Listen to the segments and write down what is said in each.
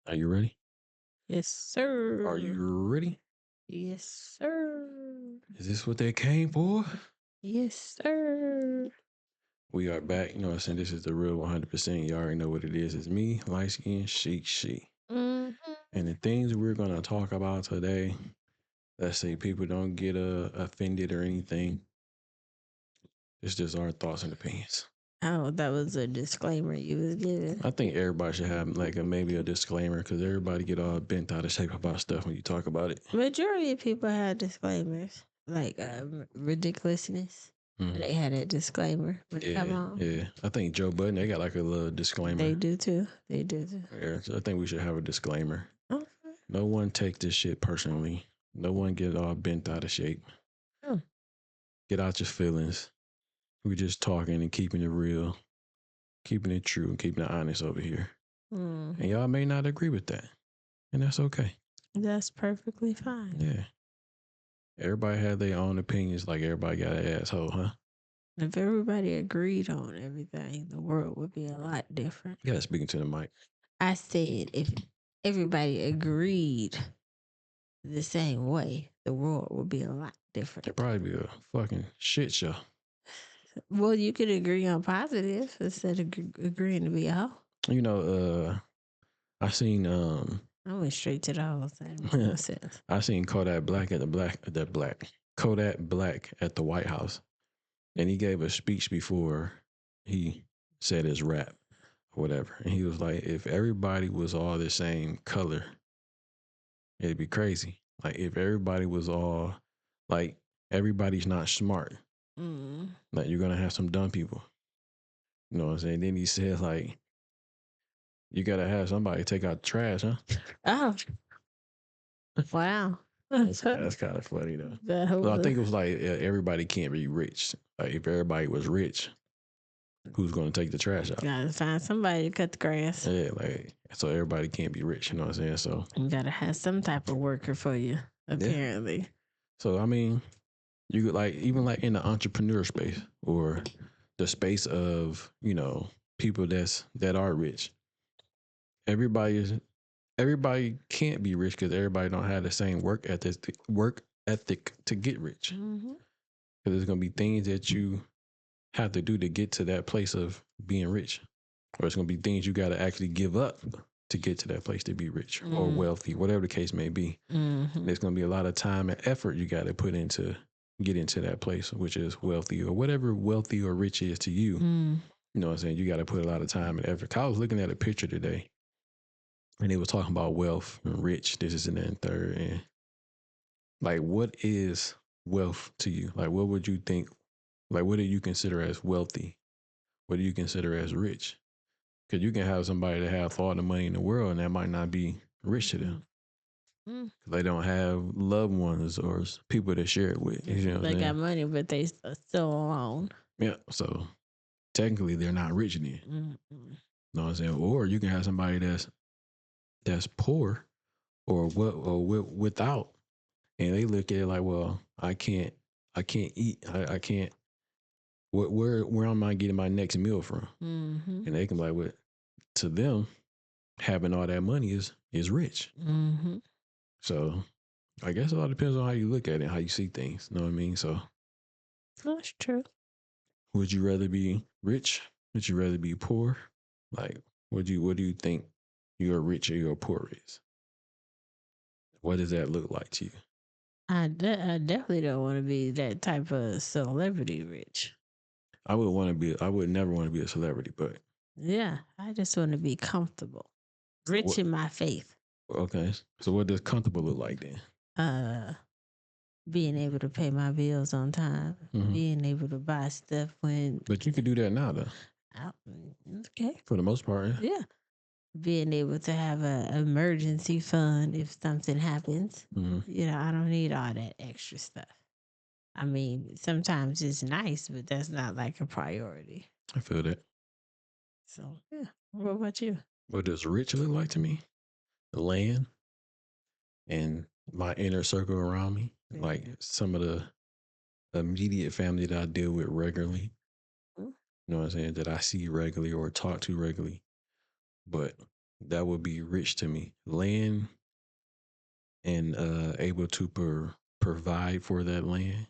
Are you ready? Yes, sir. Are you ready? Yes, sir. Is this what they came for? Yes, sir. We are back. You know what I'm saying? This is the real 100%. You already know what it is. It's me, light skin, she. Mm-hmm. And the things we're going to talk about today, let's say people don't get offended or anything. It's just our thoughts and opinions. Oh, that was a disclaimer you was giving. I think everybody should have like maybe a disclaimer because everybody get all bent out of shape about stuff when you talk about it. Majority of people had disclaimers, like ridiculousness. Mm. They had a disclaimer when they come on. Yeah. I think Joe Budden, they got like a little disclaimer. They do too. They do too. Yeah, so I think we should have a disclaimer. Okay. No one take this shit personally. No one get all bent out of shape. Oh. Get out your feelings. We just talking and keeping it real, keeping it true, and keeping it honest over here. And y'all may not agree with that, and that's okay. That's perfectly fine. Yeah. Everybody had their own opinions, like everybody got an asshole, huh? If everybody agreed on everything, the world would be a lot different. Yeah, speaking to the mic. I said if everybody agreed the same way, the world would be a lot different. It'd probably be a fucking shit show. Well, you could agree on positive instead of agreeing to be a hoe. You know, I seen I went straight to the whole thing. I seen Kodak Black at Kodak Black at the White House, and he gave a speech before he said his rap, or whatever. And he was like, "If everybody was all the same color, it'd be crazy. Like if everybody was all like everybody's not smart. Like you're gonna have some dumb people. You know what I'm saying?" Then he said like, "You gotta have somebody take out the trash, huh?" Oh, wow. That's kind of funny though. So I think it was like everybody can't be rich. Like if everybody was rich, who's going to take the trash out? Gotta find somebody to cut the grass. Yeah, like so everybody can't be rich. You know what I'm saying? So you gotta have some type of worker for you. Apparently. Yeah. So I mean, you could like even like in the entrepreneur space or the space of people that are rich. Everybody can't be rich because everybody don't have the same work ethic to get rich. Because there's gonna be things that you have to do to get to that place of being rich, or it's gonna be things you got to actually give up to get to that place to be rich or wealthy, whatever the case may be. There's gonna be a lot of time and effort you got to put into get into that place, which is wealthy or whatever wealthy or rich is to you. You know what I'm saying? You got to put a lot of time and effort. I was looking at a picture today, and they was talking about wealth and rich. This is and that and third, and like, what is wealth to you? Like, what would you think? Like, what do you consider as wealthy? What do you consider as rich? Because you can have somebody that have all the money in the world, and that might not be rich to them. They don't have loved ones or people to share it with. You know they got money, but they still alone. Yeah, so technically they're not rich then. You know what I'm saying? Or you can have somebody that's poor or without, and they look at it like, well, I can't eat. I can't. Where am I getting my next meal from? And they can be like, well, to them, having all that money is rich. So I guess a lot depends on how you look at it, how you see things. You know what I mean? So that's true. Would you rather be rich? Would you rather be poor? Like, what do you think you're rich or you're poor is? What does that look like to you? I definitely don't want to be that type of celebrity rich. I would never want to be a celebrity, but yeah, I just want to be comfortable, rich in my faith. Okay, so what does comfortable look like then? Being able to pay my bills on time, being able to buy stuff when. But you could do that now, though. Okay. For the most part, yeah. Being able to have an emergency fund if something happens. I don't need all that extra stuff. I mean, sometimes it's nice, but that's not like a priority. I feel that. So, yeah. What about you? What does rich look like to me? The land and my inner circle around me. Like some of the immediate family that I deal with regularly. You know what I'm saying? That I see regularly or talk to regularly. But that would be rich to me. Land and able to provide for that land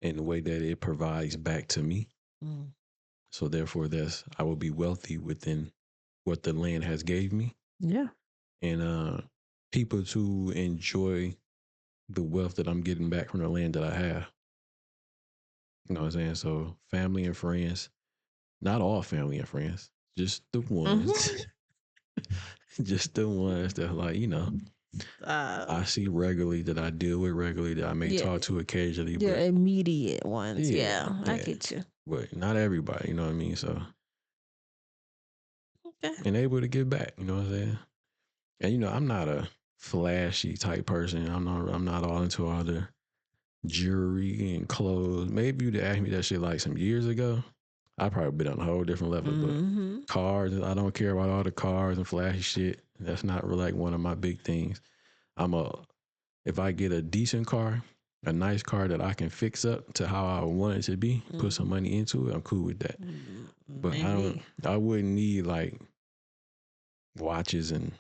in the way that it provides back to me. Mm. So therefore, I will be wealthy within what the land has gave me. Yeah. And people to enjoy the wealth that I'm getting back from the land that I have. You know what I'm saying? So family and friends, not all family and friends, just the ones, just the ones that like, I see regularly, that I deal with regularly, that I may talk to occasionally. Your but immediate ones. Yeah, I get you. But not everybody, you know what I mean? So, okay. And able to give back, you know what I'm saying? And I'm not a flashy type person. I'm not all into all the jewelry and clothes. Maybe you'd ask me that shit like some years ago, I'd probably been on a whole different level. But cars, I don't care about all the cars and flashy shit. That's not really like one of my big things. If I get a decent car, a nice car that I can fix up to how I want it to be, put some money into it, I'm cool with that. But I wouldn't need like watches and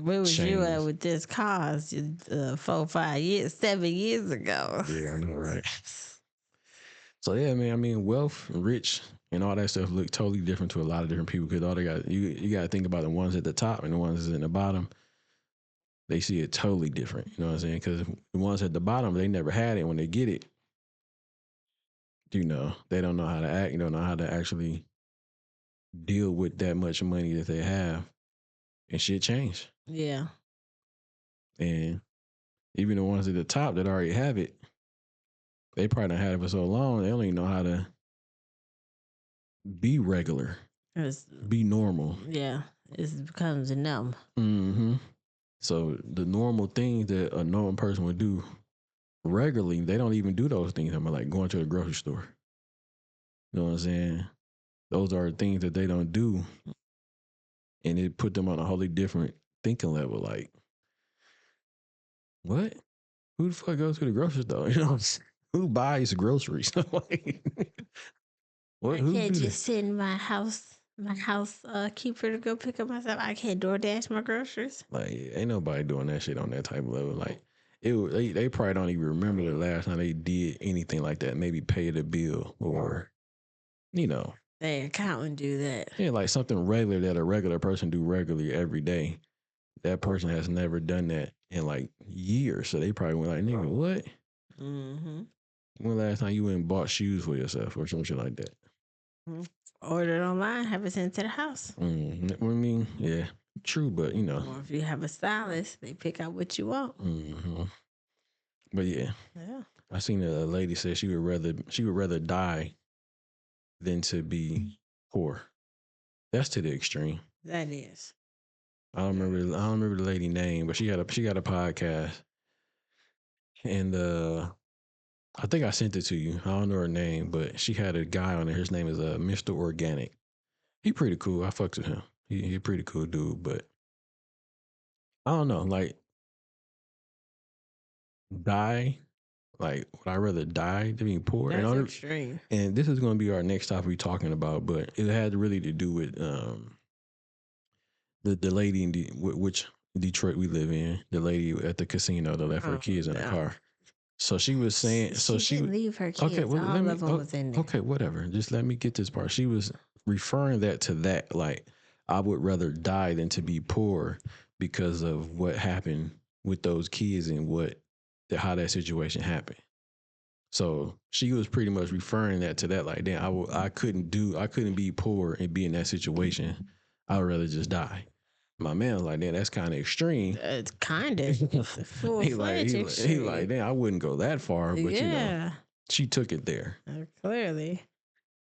where was chains. You at with this car 4, 5 years, 7 years ago? Yeah, I know, right? So yeah, man. I mean, wealth, rich, and all that stuff look totally different to a lot of different people because all they got you got to think about the ones at the top and the ones that's in the bottom. They see it totally different. You know what I'm saying? Because the ones at the bottom, they never had it. When they get it, they don't know how to act. You don't know how to actually deal with that much money that they have, and shit change. Yeah. And even the ones at the top that already have it, they probably don't have it for so long, they don't even know how to be regular, be normal. Yeah, it becomes a numb. Mm-hmm. So the normal things that a normal person would do regularly, they don't even do those things. I'm like going to the grocery store. You know what I'm saying? Those are things that they don't do, and it put them on a wholly different thinking level. Like, what? Who the fuck goes to the grocery store? Who buys groceries? Like, what? I can't just send my house keeper to go pick up my stuff. I can't DoorDash my groceries. Like, ain't nobody doing that shit on that type of level. Like, they probably don't even remember the last time they did anything like that. Maybe pay the bill or, their accountant do that. Yeah, like something regular that a regular person do regularly every day. That person has never done that in like years. So they probably went like, nigga, what? Mm-hmm. When last time you went and bought shoes for yourself or some shit like that? Order it online, have it sent to the house. I mean, yeah, true, but Or if you have a stylist, they pick out what you want. Mm-hmm. But yeah, I seen a lady say she would rather die than to be poor. That's to the extreme. That is. I don't remember the lady name, but she got a podcast, and I think I sent it to you. I don't know her name, but she had a guy on there. His name is Mr. Organic. He pretty cool. I fucks with him. He a pretty cool dude, but I don't know. Like, die. Like, would I rather die than be poor? That's extreme. And this is going to be our next topic we're talking about, but it had really to do with the lady in which Detroit we live in, the lady at the casino that left her kids in the car. So she was saying, she didn't leave her kids. Okay, well, all of them was in there. Okay, whatever. Just let me get this part. She was referring that to that, like, I would rather die than to be poor because of what happened with those kids and how that situation happened. So she was pretty much referring that to that, like, damn, I couldn't be poor and be in that situation. I would rather just die. My man was like, damn, that's kind of extreme. It's kind of he like, damn, I wouldn't go that far, but she took it there. Clearly,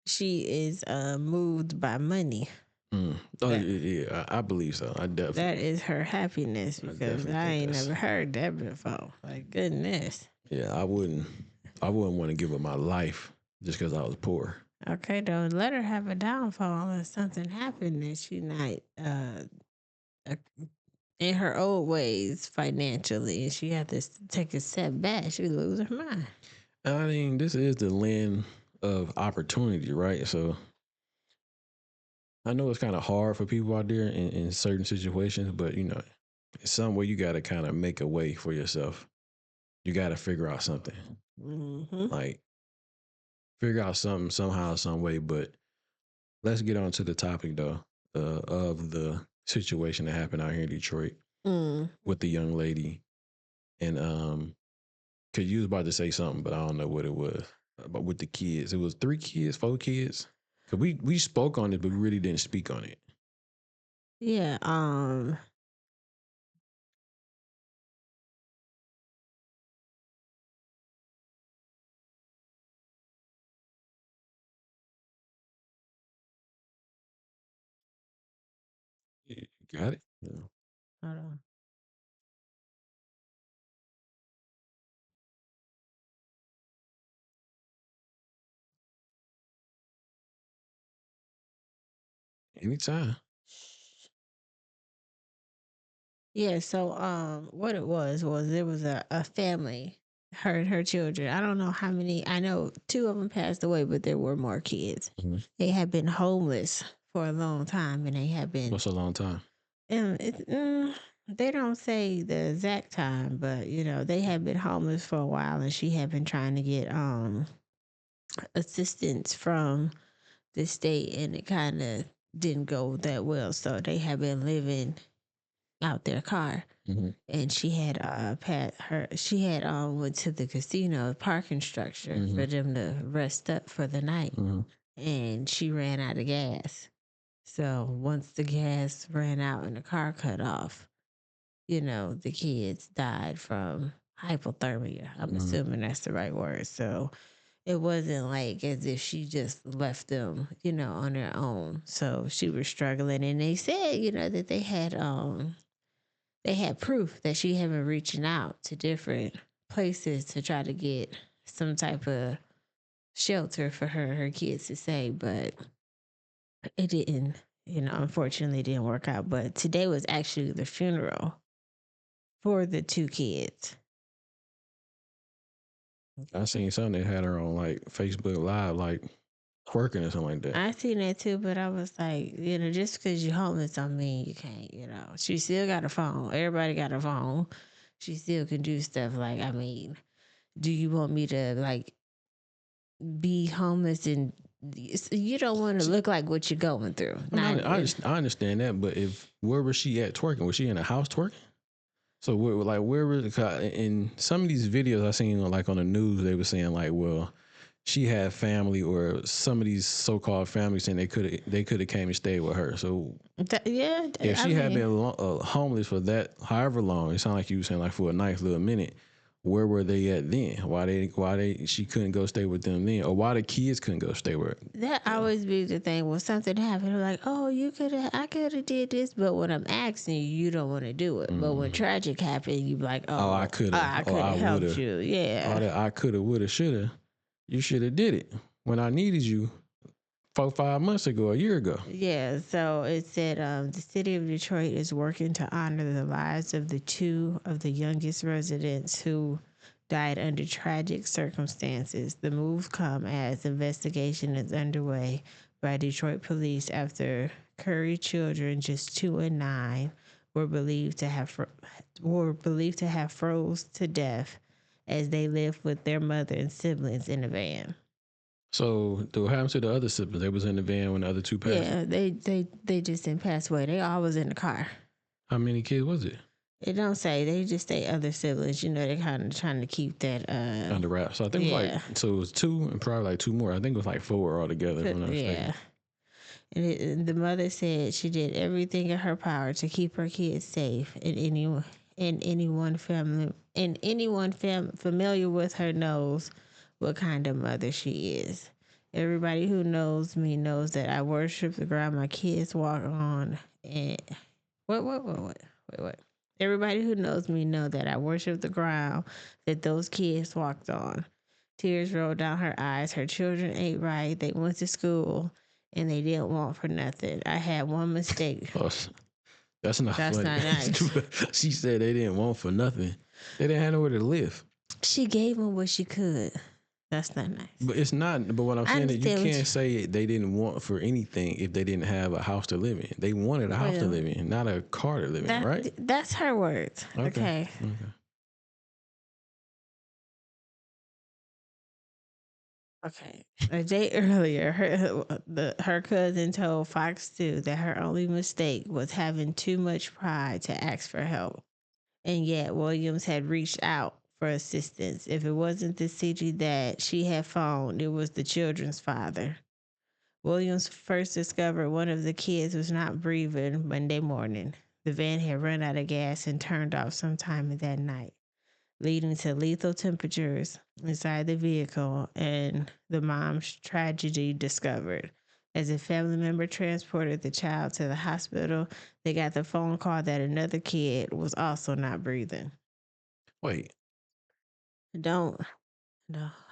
she is moved by money. Oh, yeah, I believe so. I definitely. That is her happiness because I ain't never heard that before. Like, goodness. Yeah, I wouldn't want to give up my life just because I was poor. Okay, don't let her have a downfall or something happen that she not in her old ways financially, and she had to take a step back. She lose her mind. I mean, this is the land of opportunity, right? So I know it's kind of hard for people out there in certain situations, but it's some way you got to kind of make a way for yourself. You got to figure out something, like figure out something somehow, some way. But let's get on to the topic though, of the situation that happened out here in Detroit with the young lady, and cause you was about to say something, but I don't know what it was. But with the kids, it was 3 kids, 4 kids. Cause we spoke on it, but we really didn't speak on it. Yeah. You got it? Yeah. Hold on. Anytime. Yeah, so what it was there was a family, her and her children. I don't know how many. I know 2 of them passed away, but there were more kids. They had been homeless for a long time, and they had been. What's a long time? They don't say the exact time, but they had been homeless for a while, and she had been trying to get assistance from the state, and it kind of didn't go that well. So they had been living out their car. And she had she had went to the casino parking structure for them to rest up for the night, and she ran out of gas. So once the gas ran out and the car cut off, the kids died from hypothermia. I'm assuming that's the right word. So it wasn't like as if she just left them, on their own. So she was struggling, and they said, that they had proof that she had been reaching out to different places to try to get some type of shelter for her and her kids to stay, but it didn't, unfortunately it didn't work out. But today was actually the funeral for the 2 kids. I seen something that had her on like Facebook Live, like twerking or something like that. I seen that too, but I was like, just because you're homeless don't mean you can't, She still got a phone. Everybody got a phone. She still can do stuff like, I mean, do you want me to like be homeless and you don't want to look like what you're going through? I understand that, but where was she at twerking? Was she in a house twerking? So where was in some of these videos I seen like on the news, they were saying like, well, she had family, or some of these so-called families saying they could have came and stayed with her. So if she had been homeless for that however long, it sounded like you were saying like for a nice little minute. Where were they at then? Why she couldn't go stay with them then, or why the kids couldn't go stay with her? That always be the thing when something happened. Like, oh, I could have did this, but when I'm asking you, you don't want to do it. But when tragic happened, you be like, oh, I could have helped you. Yeah, all that I could have, would have, should have. You should have did it when I needed you 4-5 months ago, a year ago. Yeah, so it said the city of Detroit is working to honor the lives of the 2 of the youngest residents who died under tragic circumstances. The move come as investigation is underway by Detroit police after Curry children, just 2 and 9, were believed to have froze to death as they lived with their mother and siblings in a van. So what happened to the other siblings? They was in the van when the other 2 passed? Yeah, they just didn't pass away. They all was in the car. How many kids was it? It don't say. They just say other siblings. They kind of trying to keep that under wraps. So I think it was 2 and probably like 2 more. I think it was like 4 altogether. Yeah. And the mother said she did everything in her power to keep her kids safe, and anyone familiar with her knows what kind of mother she is. Everybody who knows me knows that I worship the ground my kids walk on. And wait. Everybody who knows me know that I worship the ground that those kids walked on. Tears rolled down her eyes. Her children ate right. They went to school, and they didn't want for nothing. I had one mistake. That's not funny. Not nice. She said they didn't want for nothing. They didn't have nowhere to live. She gave them what she could. That's not nice. But it's not. But what I'm saying is, you can't say they didn't want for anything if they didn't have a house to live in. They wanted a house to live in, not a car to live in, right? That's her words. Okay. Okay. A day earlier, her cousin told Fox 2 that her only mistake was having too much pride to ask for help. And yet Williams had reached out for assistance. If it wasn't the city that she had phoned, it was the children's father. Williams first discovered one of the kids was not breathing Monday morning. The van had run out of gas and turned off sometime in that night, leading to lethal temperatures inside the vehicle and the mom's tragedy discovered. As a family member transported the child to the hospital, they got the phone call that another kid was also not breathing. Wait. No,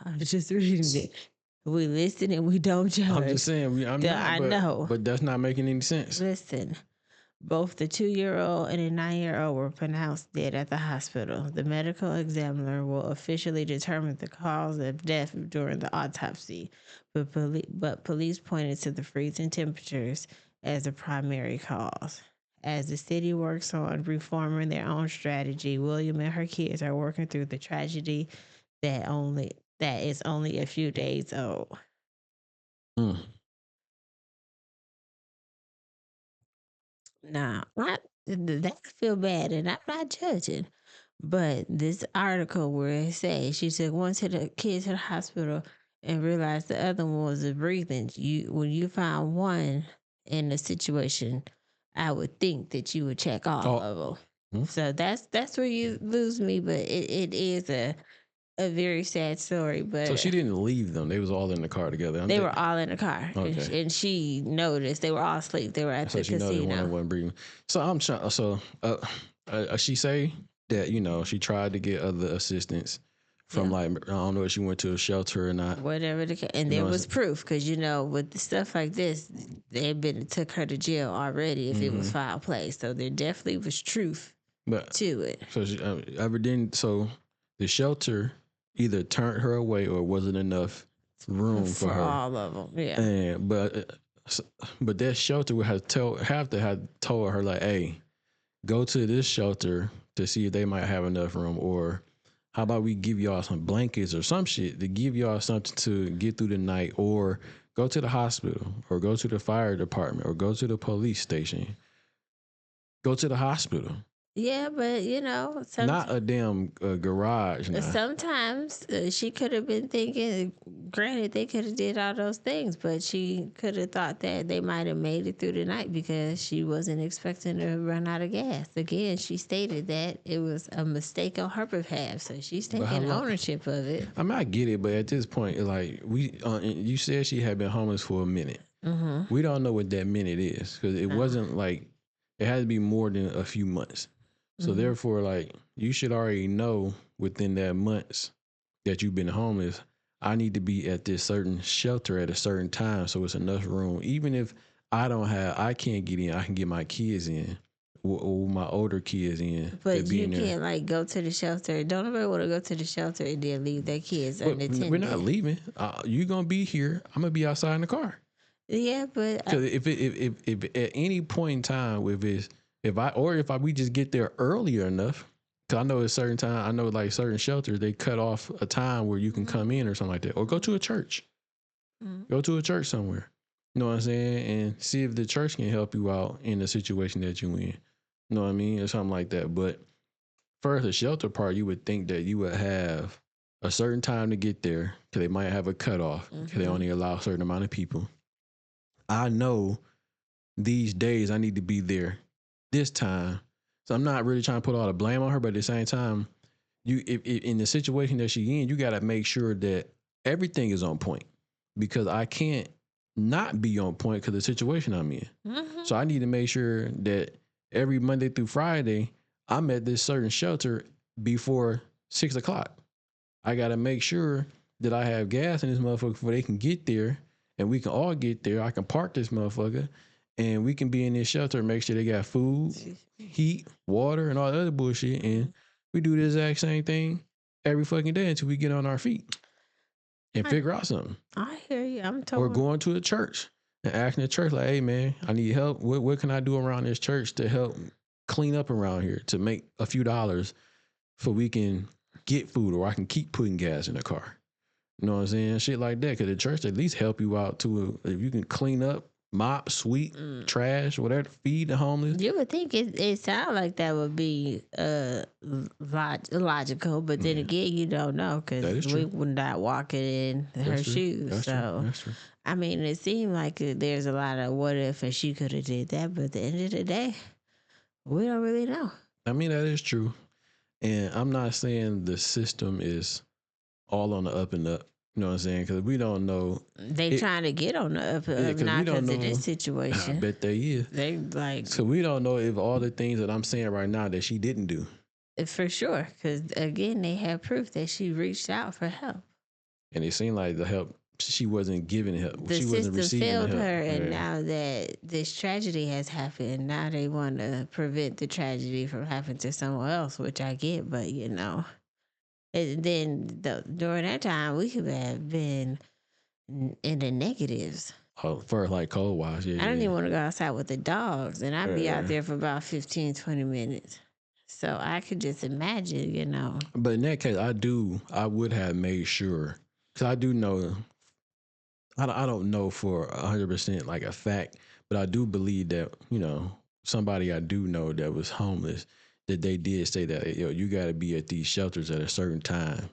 I'm just reading it. We listen and we don't judge. I'm just saying, I know. But that's not making any sense. Listen. Both the 2-year-old and a 9-year-old were pronounced dead at the hospital. The medical examiner will officially determine the cause of death during the autopsy, but police pointed to the freezing temperatures as the primary cause. As the city works on reforming their own strategy, William and her kids are working through the tragedy that is only a few days old. Now, that feel bad, and I'm not judging. But this article where it says she took one to the kids to the hospital and realized the other one was breathing. When you found one in a situation, I would think that you would check all of them. Mm-hmm. So that's where you lose me. But it is a very sad story. But so she didn't leave them; they was all in the car together. They were all in the car, okay. and she noticed they were all asleep. They were at the casino. So she noticed one wasn't breathing. So I'm trying. So she say that she tried to get other assistance from I don't know if she went to a shelter or not. Whatever the case, and there was proof because with the stuff like this, they took her to jail already if it was foul play. So there definitely was truth to it. So she so the shelter either turned her away or wasn't enough room for her. All of them, yeah. And but that shelter would have told her like, hey, go to this shelter to see if they might have enough room, or how about we give y'all some blankets or some shit to give y'all something to get through the night, or go to the hospital, or go to the fire department, or go to the police station. Go to the hospital. Yeah, but not a damn garage. Now. Sometimes she could have been thinking. Granted, they could have did all those things, but she could have thought that they might have made it through the night because she wasn't expecting to run out of gas. Again, she stated that it was a mistake on her behalf, so she's taking ownership of it. I mean, I get it, but at this point, like you said, she had been homeless for a minute. Mm-hmm. We don't know what that minute is because it wasn't like it had to be more than a few months. So therefore, like, you should already know within that months that you've been homeless, I need to be at this certain shelter at a certain time so it's enough room. Even if I can't get in, I can get my kids in or my older kids in. But you can't like go to the shelter. Don't nobody want to go to the shelter and then leave their kids unattended. We're not leaving. You're going to be here. I'm going to be outside in the car. Yeah, but because if at any point in time if we just get there earlier enough, because I know at a certain time, I know like certain shelters, they cut off a time where you can come in or something like that, or go to a church, go to a church somewhere, you know what I'm saying, and see if the church can help you out in the situation that you're in, you know what I mean, or something like that. But first, the shelter part, you would think that you would have a certain time to get there, because they might have a cutoff, because they only allow a certain amount of people. I know these days I need to be there this time. So I'm not really trying to put all the blame on her, but at the same time, if in the situation that she's in, you got to make sure that everything is on point, because I can't not be on point because of the situation I'm in. Mm-hmm. So I need to make sure that every Monday through Friday, I'm at this certain shelter before 6:00. I got to make sure that I have gas in this motherfucker before they can get there, and we can all get there. I can park this motherfucker, and we can be in this shelter and make sure they got food, heat, water, and all the other bullshit. And we do the exact same thing every fucking day until we get on our feet. and figure out something. I hear you. I'm told. Or going to a church and asking the church, like, hey, man, I need help. What can I do around this church to help clean up around here to make a few dollars so we can get food or I can keep putting gas in the car? You know what I'm saying? Shit like that. Because the church at least help you out too. If you can clean up, mop, sweep, trash, whatever, feed the homeless. You would think it sounds like that would be logical, but then again, you don't know because we would not walking in her shoes. That's true. I mean, it seemed like there's a lot of what if and she could have did that, but at the end of the day, we don't really know. I mean, that is true. And I'm not saying the system is all on the up and up. You know what I'm saying? Because we don't know. They trying to get on the up and up now because of this situation. I bet they is. They like. So we don't know if all the things that I'm saying right now that she didn't do. For sure. Because again, they have proof that she reached out for help. And it seemed like the help, she wasn't giving help. The she wasn't system receiving failed help. her, and now that this tragedy has happened, now they want to prevent the tragedy from happening to someone else, which I get, but you know. And then during that time, we could have been in the negatives. Oh, for like cold wash, yeah. I don't even want to go outside with the dogs, and I'd be out there for about 15, 20 minutes. So I could just imagine, you know. But in that case, I would have made sure, because I do know, I don't know for 100% like a fact, but I do believe that, you know, somebody I do know that was homeless, that they did say that, yo, you got to be at these shelters at a certain time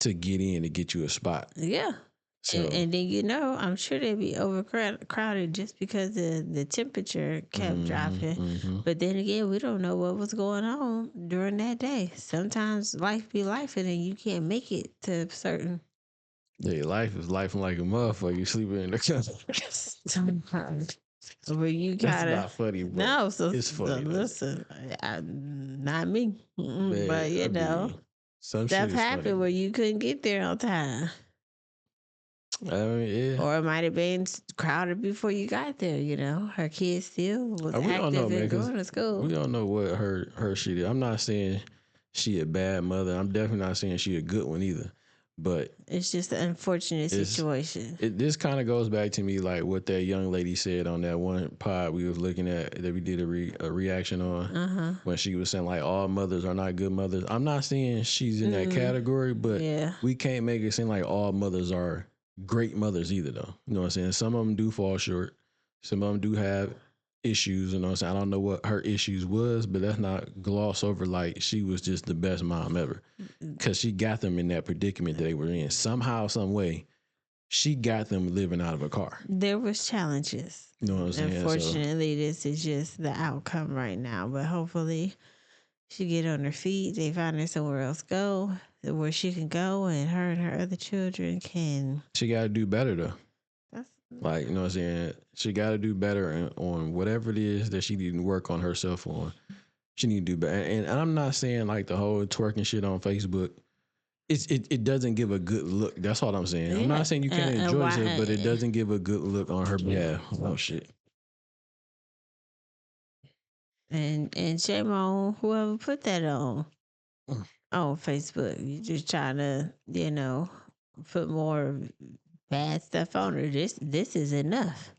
to get in to get you a spot. Yeah. So, and then, you know, I'm sure they'd be overcrowded just because the temperature kept dropping. Mm-hmm. But then again, we don't know what was going on during that day. Sometimes life be life and then you can't make it to certain. Yeah, life is life like a motherfucker. You sleeping in the car. Sometimes. Where you gotta. That's not funny, but no, so it's funny. Listen, not me. Man, but you know, some stuff happened where you couldn't get there on time. I mean, yeah. Or it might have been crowded before you got there. You know, her kids still was active and going to school. We don't know what her shit is. I'm not saying she a bad mother. I'm definitely not saying she a good one either. But it's just an unfortunate situation. This kind of goes back to me like what that young lady said on that one pod we was looking at that we did a reaction on when she was saying like all mothers are not good mothers. I'm not saying she's in that category, but we can't make it seem like all mothers are great mothers either though. You know what I'm saying? Some of them do fall short. Some of them do have issues, you know what I'm saying? I don't know what her issues was, but that's not gloss over like she was just the best mom ever. Because she got them in that predicament that they were in. Somehow, some way, she got them living out of a car. There was challenges. You know what I'm saying? Unfortunately, this is just the outcome right now. But hopefully, she get on her feet. They find her somewhere else where she can go, and her other children can. She got to do better, though. Like, you know what I'm saying? She got to do better on whatever it is that she didn't work on herself on. She need to do better. And I'm not saying like the whole twerking shit on Facebook. It doesn't give a good look. That's all I'm saying. Yeah. I'm not saying you can't enjoy it, but it doesn't give a good look on her behalf. Oh, shit. And shame on whoever put that on Facebook. You just trying to, you know, put more bad stuff on her. This is enough.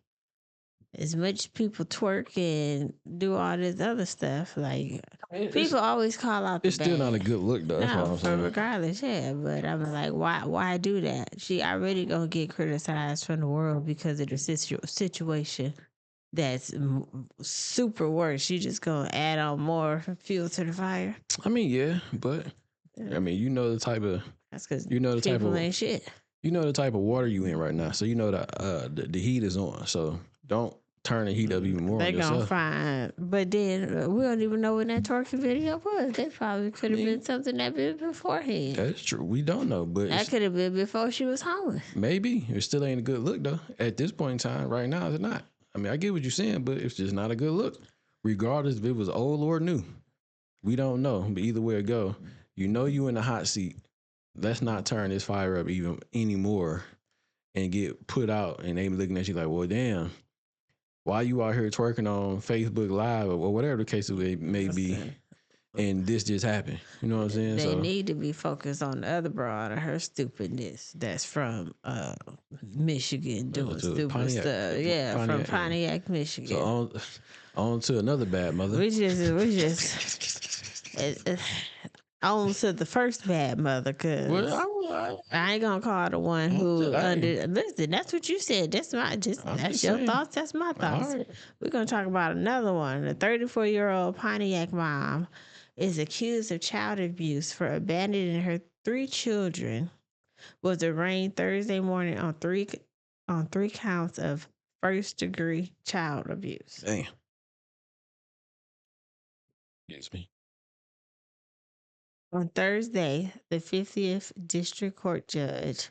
As much people twerk and do all this other stuff, like people always call out the it's bad. Still not a good look though. That's what I'm saying. Regardless, yeah. But I'm like, why do that? She already gonna get criticized from the world because of the situation that's super worse. You just gonna add on more fuel to the fire. I mean, yeah, but I mean, you know the type of that's because you know the type of ain't shit. You know the type of water you in right now, so you know the heat is on. So don't turn the heat up even more. They gonna find, but then we don't even know when that twerking video was. That probably could have been something that been beforehand. That's true. We don't know, but that could have been before she was homeless. Maybe it still ain't a good look though. At this point in time, right now, it's not. I mean, I get what you're saying, but it's just not a good look. Regardless if it was old or new, we don't know. But either way it go, you know you in the hot seat. Let's not turn this fire up even anymore and get put out and they looking at you like, well, damn, why you out here twerking on Facebook Live or whatever the case may be? and this just happened. You know what I'm saying? They need to be focused on the other broad and her stupidness. That's from Michigan doing stupid Pontiac, stuff. Yeah, from Pontiac, Michigan. So on to another bad mother. We just on to the first bad mother, cause I ain't gonna call the one who listen. That's what you said. That's your thoughts. That's my thoughts. Right. We're gonna talk about another one. A 34-year-old Pontiac mom is accused of child abuse for abandoning her 3 children. Was arraigned Thursday morning on three counts of first-degree child abuse. Damn. Excuse me. On Thursday, the 50th District Court judge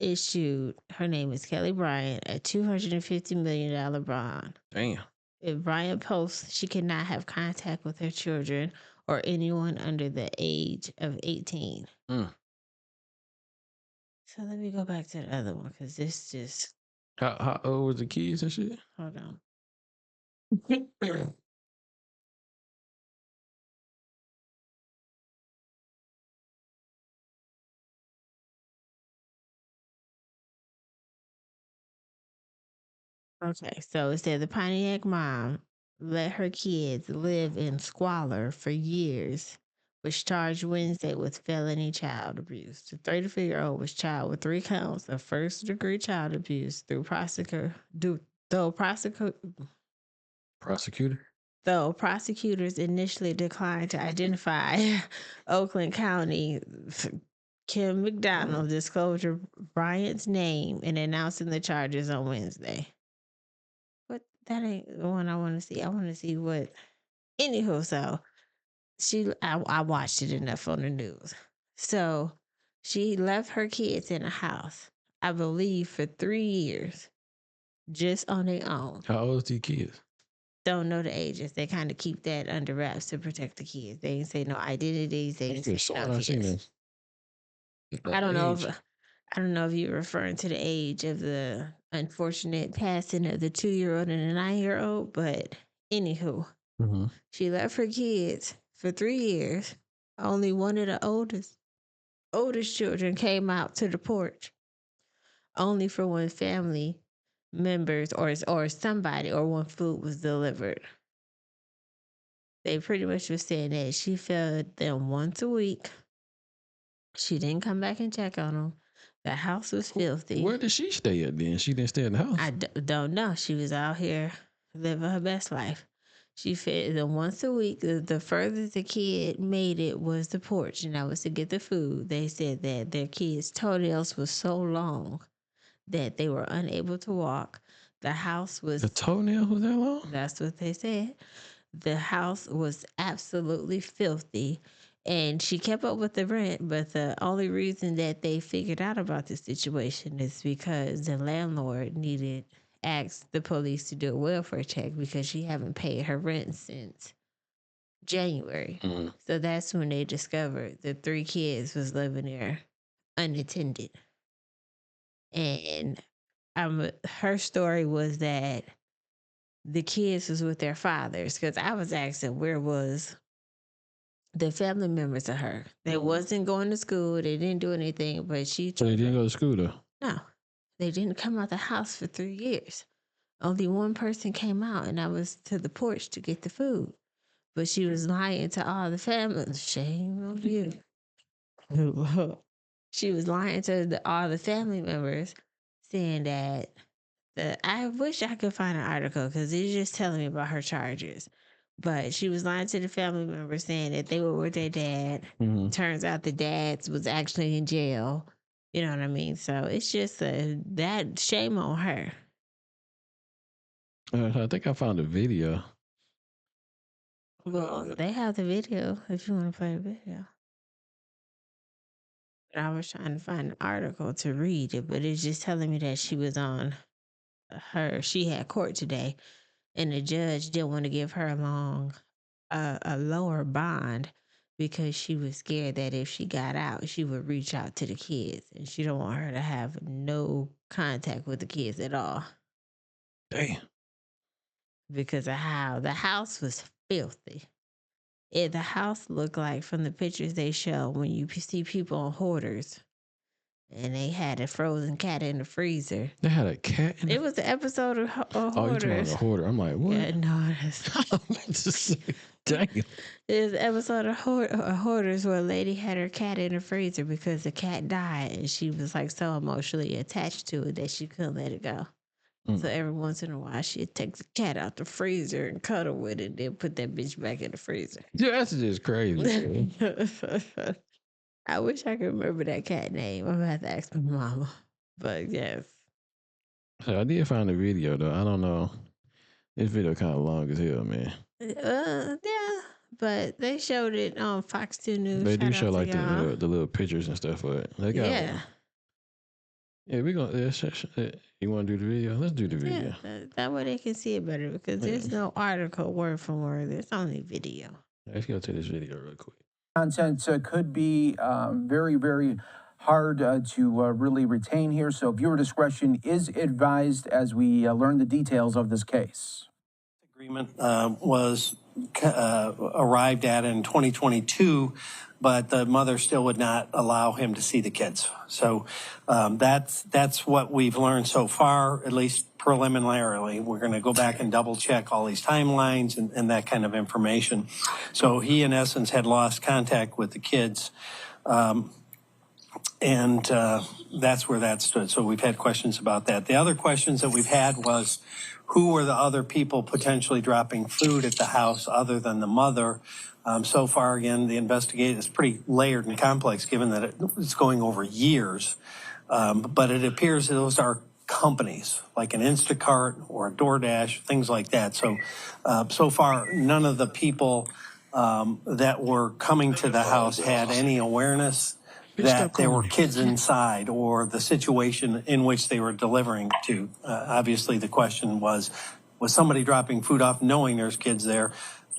issued, her name is Kelly Bryant, a $250 million bond. Damn. If Bryant posts, she cannot have contact with her children or anyone under the age of 18. So let me go back to the other one, because this just... How old was the kids and shit? Hold on. Okay, so it said the Pontiac mom let her kids live in squalor for years, was charged Wednesday with felony child abuse. The 34-year-old was charged with 3 counts of first-degree child abuse though prosecutors initially declined to identify Oakland County. Kim McDonald disclosed Bryant's name in announcing the charges on Wednesday. But that ain't the one I want to see. I want to see what. Anywho, so I watched it enough on the news. So she left her kids in a house, I believe, for 3 years, just on their own. How old is these kids? Don't know the ages. They kind of keep that under wraps to protect the kids. They ain't say no identities. They ain't say no kids. I don't know if you're referring to the age of the unfortunate passing of the 2-year-old and the 9-year-old, but anywho, she left her kids for 3 years. Only one of the oldest children came out to the porch, only for when family members or somebody or when food was delivered. They pretty much were saying that she fed them once a week. She didn't come back and check on them. The house was filthy. Where did she stay at then? She didn't stay in the house? I don't know. She was out here living her best life. She fed them once a week. The furthest the kid made it was the porch, and that was to get the food. They said that their kids' toenails were so long that they were unable to walk. The house was... The toenail was that long? That's what they said. The house was absolutely filthy. And she kept up with the rent, but the only reason that they figured out about the situation is because the landlord asked the police to do a welfare check because she haven't paid her rent since January. So that's when they discovered the 3 kids was living there unattended. And her story was that the kids was with their fathers, because I was asking where was the family members of her. They wasn't going to school. They didn't do anything, but So they didn't go to school though? No. They didn't come out the house for 3 years. Only one person came out, and I was to the porch to get the food. But she was lying to all the family. Shame on you. She was lying to all the family members, saying that I wish I could find an article because it's just telling me about her charges. But she was lying to the family members, saying that they were with their dad. Turns out the dad was actually in jail. You know what I mean? So it's just that shame on her. I think I found a video. Well, they have the video if you want to play the video. But I was trying to find an article to read it, but it's just telling me that she was on she had court today, and the judge didn't want to give her a lower bond because she was scared that if she got out, she would reach out to the kids, and she don't want her to have no contact with the kids at all. Damn. Because of how the house was filthy. The house looked like, from the pictures they show, when you see people on Hoarders, and they had a frozen cat in the freezer. They had a cat in It was an episode of Hoarders. Oh, you talking about a hoarder? I'm like, what? Yeah, no, Dang. There's an episode of Hoarders where a lady had her cat in the freezer because the cat died, and she was like so emotionally attached to it that she couldn't let it go. So every once in a while, she'd take the cat out the freezer and cuddle with it, and then put that bitch back in the freezer. Yeah, that's just crazy. I wish I could remember that cat name. I'm gonna have to ask my mama. But yes. So I did find a video though. I don't know. This video kind of long as hell, man. Yeah, but they showed it on Fox 2 News. They do show like the little pictures and stuff, but they got yeah, we gonna. You want to do the video? Let's do the video. That way they can see it better, because there's no article word for word. There's only video. Let's go to this video real quick. Content could be very, very hard to really retain here, so viewer discretion is advised as we learn the details of this case. Agreement was arrived at in 2022, but the mother still would not allow him to see the kids. So that's what we've learned so far, at least preliminarily. We're going to go back and double check all these timelines and that kind of information. So he, in essence, had lost contact with the kids. And that's where that stood. So we've had questions about that. The other questions that we've had was, who were the other people potentially dropping food at the house other than the mother? So far, again, the investigation is pretty layered and complex, given that it's going over years. But it appears that those are companies, like an Instacart or a DoorDash, things like that. So, so far, none of the people that were coming to the house had any awareness that there were kids inside or the situation in which they were delivering to. Obviously, the question was somebody dropping food off knowing there's kids there?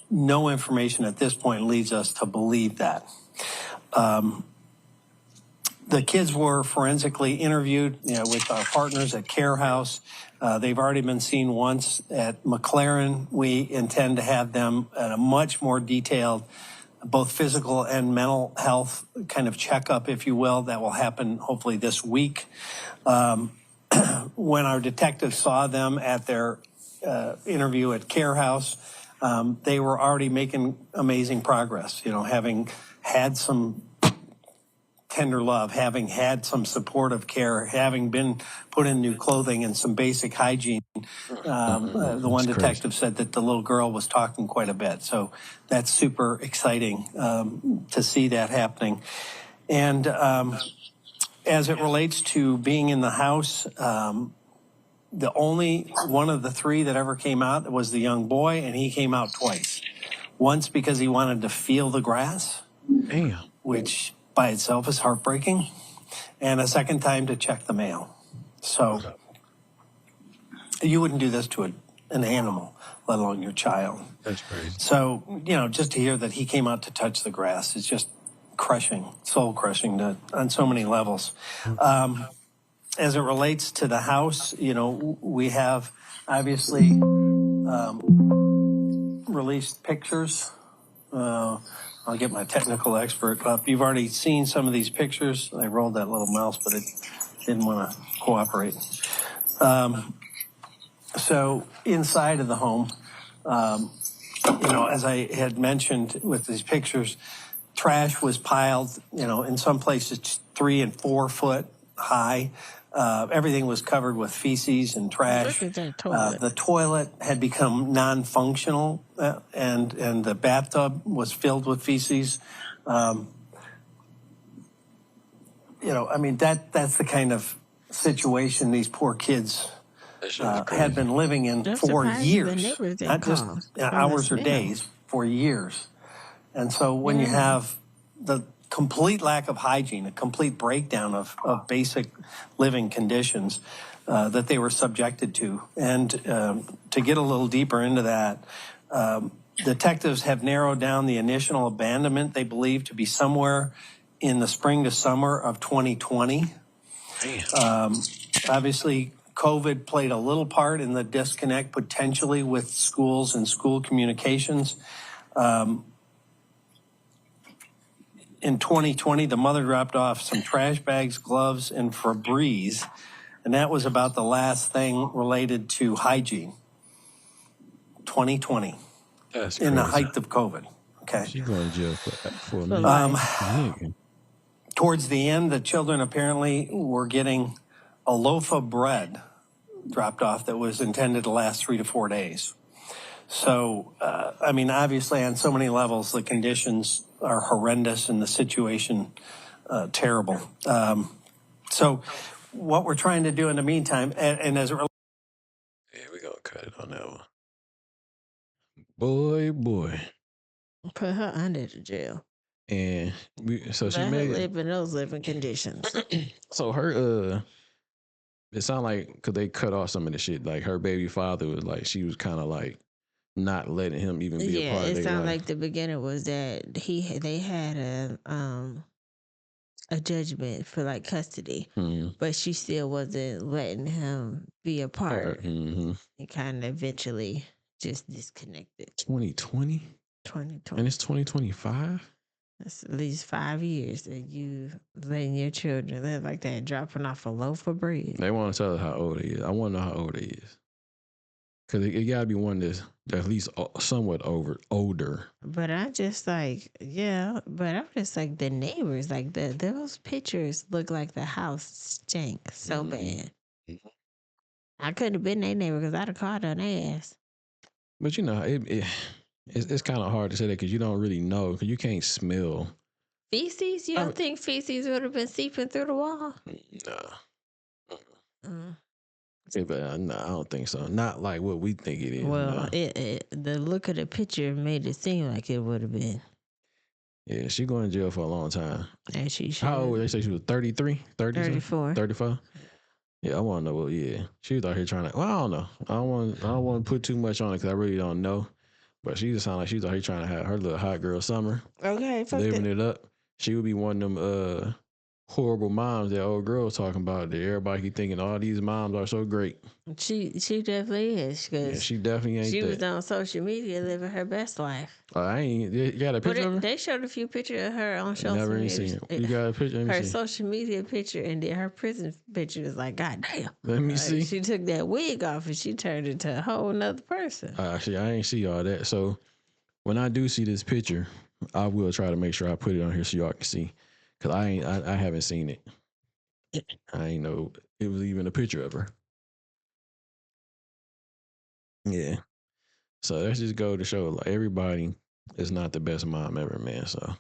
No information at this point leads us to believe that. The kids were forensically interviewed with our partners at Care House. They've already been seen once at McLaren. We intend to have them at a much more detailed both physical and mental health kind of checkup, if you will, that will happen hopefully this week. When our detectives saw them at their interview at Care House, they were already making amazing progress, having had some tender love, having had some supportive care, having been put in new clothing and some basic hygiene. The one detective said that the little girl was talking quite a bit. So that's super exciting to see that happening. And as it relates to being in the house, the only one of the three that ever came out was the young boy, and he came out twice. Once because he wanted to feel the grass, which by itself is heartbreaking, and a second time to check the mail. So you wouldn't do this to an animal, let alone your child. That's crazy. So, just to hear that he came out to touch the grass is just crushing, soul crushing on so many levels. As it relates to the house, we have obviously released pictures. I'll get my technical expert up. You've already seen some of these pictures. I rolled that little mouse, but it didn't want to cooperate. So inside of the home, as I had mentioned with these pictures, trash was piled, in some places 3 and 4 foot high. Everything was covered with feces and trash. The toilet had become non-functional, and the bathtub was filled with feces. That's the kind of situation these poor kids had been living in for years, not just hours or days, for years. And so when you have the complete lack of hygiene, a complete breakdown of basic living conditions that they were subjected to. And to get a little deeper into that, detectives have narrowed down the initial abandonment they believe to be somewhere in the spring to summer of 2020. Obviously, COVID played a little part in the disconnect potentially with schools and school communications. in 2020, the mother dropped off some trash bags, gloves, and Febreze, and that was about the last thing related to hygiene. 2020. That's in the crazy. height of COVID. Okay. She going to jail for a minute. life. Towards the end, the children apparently were getting a loaf of bread dropped off that was intended to last 3 to 4 days. So, I mean, obviously on so many levels, the conditions are horrendous and the situation terrible. So what we're trying to do in the meantime, and as it relates... Yeah, we're going to cut it on that one. Boy. Put her under the jail. And so she Let made her it. live in those living conditions. So her, it sounded like, because they cut off some of the shit, like her baby father was like, she was kind of like not letting him even be a part of it their sounded life. like the beginning was that they had a judgment for like custody, but she still wasn't letting him be a part. He kind of eventually just disconnected. 2020? 2020. And it's 2025? That's at least 5 years that you letting your children live like that, dropping off a loaf of bread. They want to tell us how old he is. I want to know how old he is. Because it got to be one that's at least somewhat older. But I just like, but I'm just like the neighbors, like those pictures look like the house stank so bad. I couldn't have been their neighbor because I'd have called on their ass. But you know, it's kind of hard to say that because you don't really know, because you can't smell. Feces? You don't think feces would have been seeping through the wall? No. Yeah, but no, I don't think so. Not like what we think it is. Well, no. the look of the picture made it seem like it would have been. Yeah, she going to jail for a long time. And she should. How old? They say she was 33? 34. 35? Yeah, I want to know. Well, yeah, she was out here trying to. Well, I don't know. I don't want to put too much on it because I really don't know. But she just sounded like she was out here trying to have her little hot girl summer. Okay, living it up. She would be one of them horrible moms that old girl was talking about. That everybody keep thinking all these moms are so great. She definitely is. Yeah, she definitely ain't. She was on social media living her best life. I ain't. You got a picture of her? They showed a few pictures of her on social Never media. seen it. You got a picture? Her social media picture and then her prison picture is like, God damn. Let me see. She took that wig off and she turned into a whole nother person. Actually, I ain't see all that. So when I do see this picture, I will try to make sure I put it on here so y'all can see. Cause I haven't seen it. I ain't know it was even a picture of her. Yeah. So let's just go to show like everybody is not the best mom ever, man. So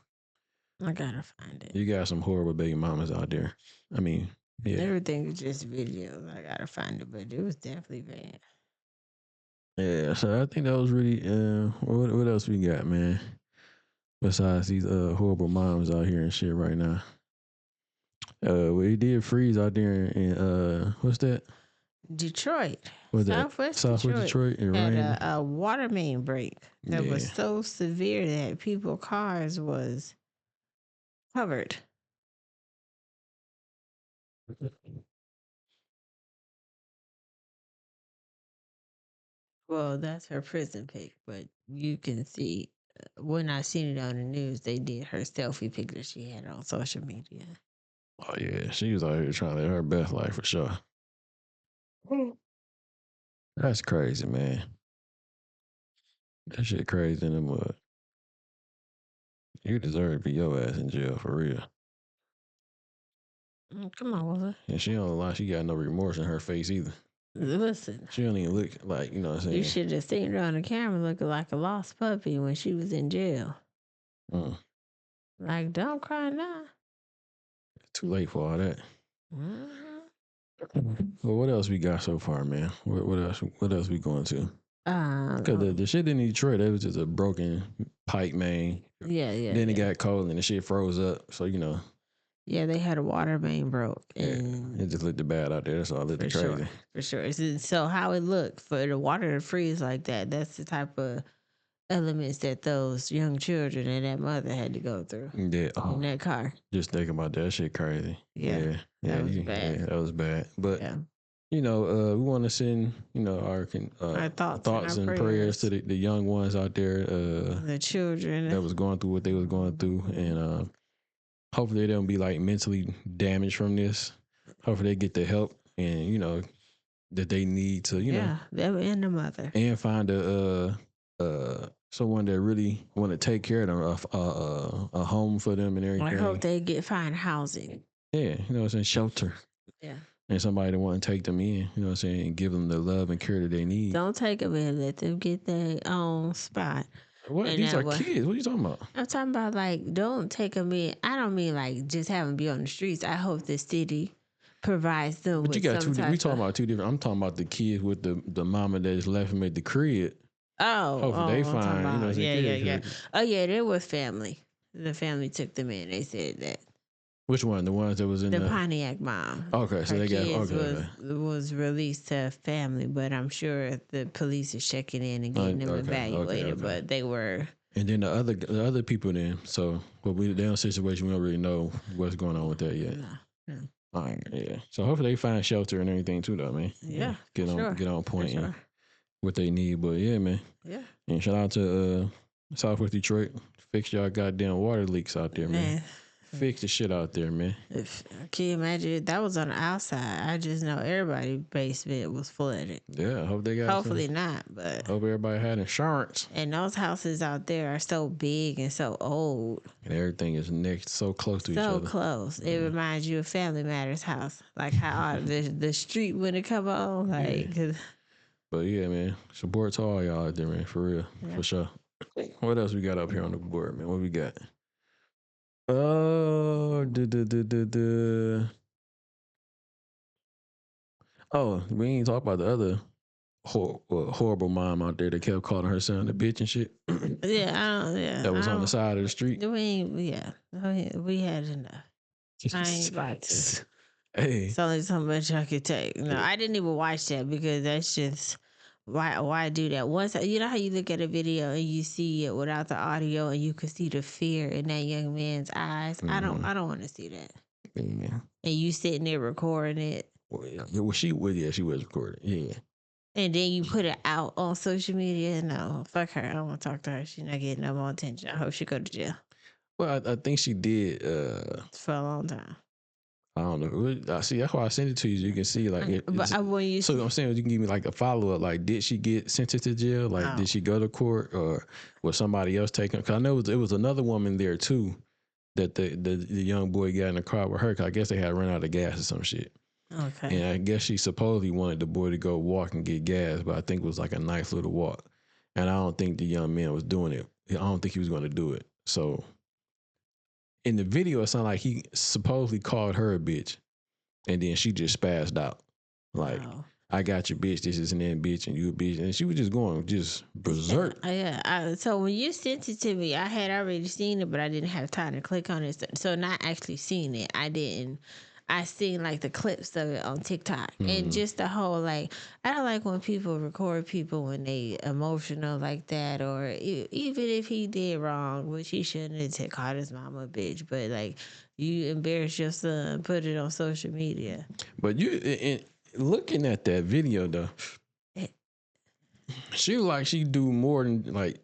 I gotta find it. you got some horrible baby mamas out there. I mean, yeah. Everything is just videos. I gotta find it, but it was definitely bad. Yeah, so I think that was really what else we got, man? Besides these horrible moms out here and shit right now. We did freeze out there in what's that? Detroit. What's Southwest Detroit. It had rained. a water main break that was so severe that people's cars was covered. Well, that's her prison pic, but you can see when I seen it on the news, they did her selfie picture she had on social media. Oh yeah, she was out here trying to live her best life for sure. That's crazy, man. That shit crazy in the mud. You deserve to be your ass in jail for real. Come on, Willa. And she don't lie, she got no remorse in her face either. Listen. She don't even look like, you know what I'm saying? You should have seen her on the camera looking like a lost puppy when she was in jail. Like, don't cry now. Too late for all that. Well, what else we got so far, man? What else we going to? Because the shit in Detroit, it was just a broken pipe main. Yeah. Then it got cold and the shit froze up. So, you know. Yeah, they had a water main broke. And it just looked bad out there. That's all. It looked crazy. For sure. So how it looked for the water to freeze like that, that's the type of elements that those young children and that mother had to go through. Yeah. In that car. Just thinking about that shit crazy. Yeah. That was bad. Yeah, that was bad. But, you know, we want to send, you know, our thoughts and prayers to the young ones out there. The children. That was going through what they was going through. And hopefully they don't be like mentally damaged from this. Hopefully they get the help and that they need to them and the mother, and find someone that really want to take care of them, a home for them and everything. I hope they find housing. Yeah, shelter. Yeah. And somebody that want to take them in, and give them the love and care that they need. Don't take them in. Let them get their own spot. What? And These are kids. What are you talking about? I'm talking about like, don't take them in. I don't mean like just have them be on the streets. I hope the city provides them But with you got some type we talking about two different. I'm talking about the kids with the mama that just left them at the crib. Hopefully they find, yeah. Oh yeah, there was family. The family took them in. They said that. Which one? The ones that was in the Pontiac mom. Okay, so Her they got kids was released to family, but I'm sure the police is checking in and getting them evaluated. Okay. But they were. And then the other people then. So, but we down situation, we don't really know what's going on with that yet. No. All right, yeah. So hopefully they find shelter and everything too, though, man. Yeah. Get on point and what they need. But yeah, man. Yeah. And shout out to Southwest Detroit. Fix y'all goddamn water leaks out there, man. Fix the shit out there, man. Can you imagine? That was on the outside. I just know everybody's basement was flooded. Yeah, I hope they got Hopefully not, but hope everybody had insurance. And those houses out there are so big and so old. And everything is next so close to each other. So close. It reminds you of Family Matters house. Like how the street when it come on. Like But yeah, man. Support to all y'all out there, man. For real. Yeah. For sure. What else we got up here on the board, man? What we got? Oh, Oh, we ain't talk about the other horrible mom out there that kept calling her son a bitch and shit. That was on the side of the street. We had enough. I ain't about to. Hey, it's only so much I could take. No, I didn't even watch that because that's just. Why do that? Once you know how you look at a video and you see it without the audio and you can see the fear in that young man's eyes. I don't want to see that. Yeah. And you sitting there recording it. Well, she was recording. Yeah. And then you put it out on social media. No, fuck her. I don't want to talk to her. She's not getting no more attention. I hope she go to jail. Well, I think she did for a long time. I don't know. See, that's why I sent it to you. So you can see, like, so I'm saying you can give me like a follow up. Like, did she get sentenced to jail? Like, did she go to court, or was somebody else taking? Because I know it was another woman there too, that the young boy got in the car with her. Cause I guess they had run out of gas or some shit. Okay. And I guess she supposedly wanted the boy to go walk and get gas, but I think it was like a nice little walk. And I don't think the young man was doing it. I don't think he was going to do it. So. In the video, it sounded like he supposedly called her a bitch, and then she just spazzed out. Like, I got your bitch, this isn't that bitch, and you a bitch. And she was just going berserk. Yeah. So when you sent it to me, I had already seen it, but I didn't have time to click on it. So not actually seeing it. I seen like the clips of it on TikTok and just the whole like, I don't like when people record people when they emotional like that, or even if he did wrong, which he shouldn't have called his mama a bitch, but like you embarrass your son, put it on social media. But looking at that video though, she look like she do more than like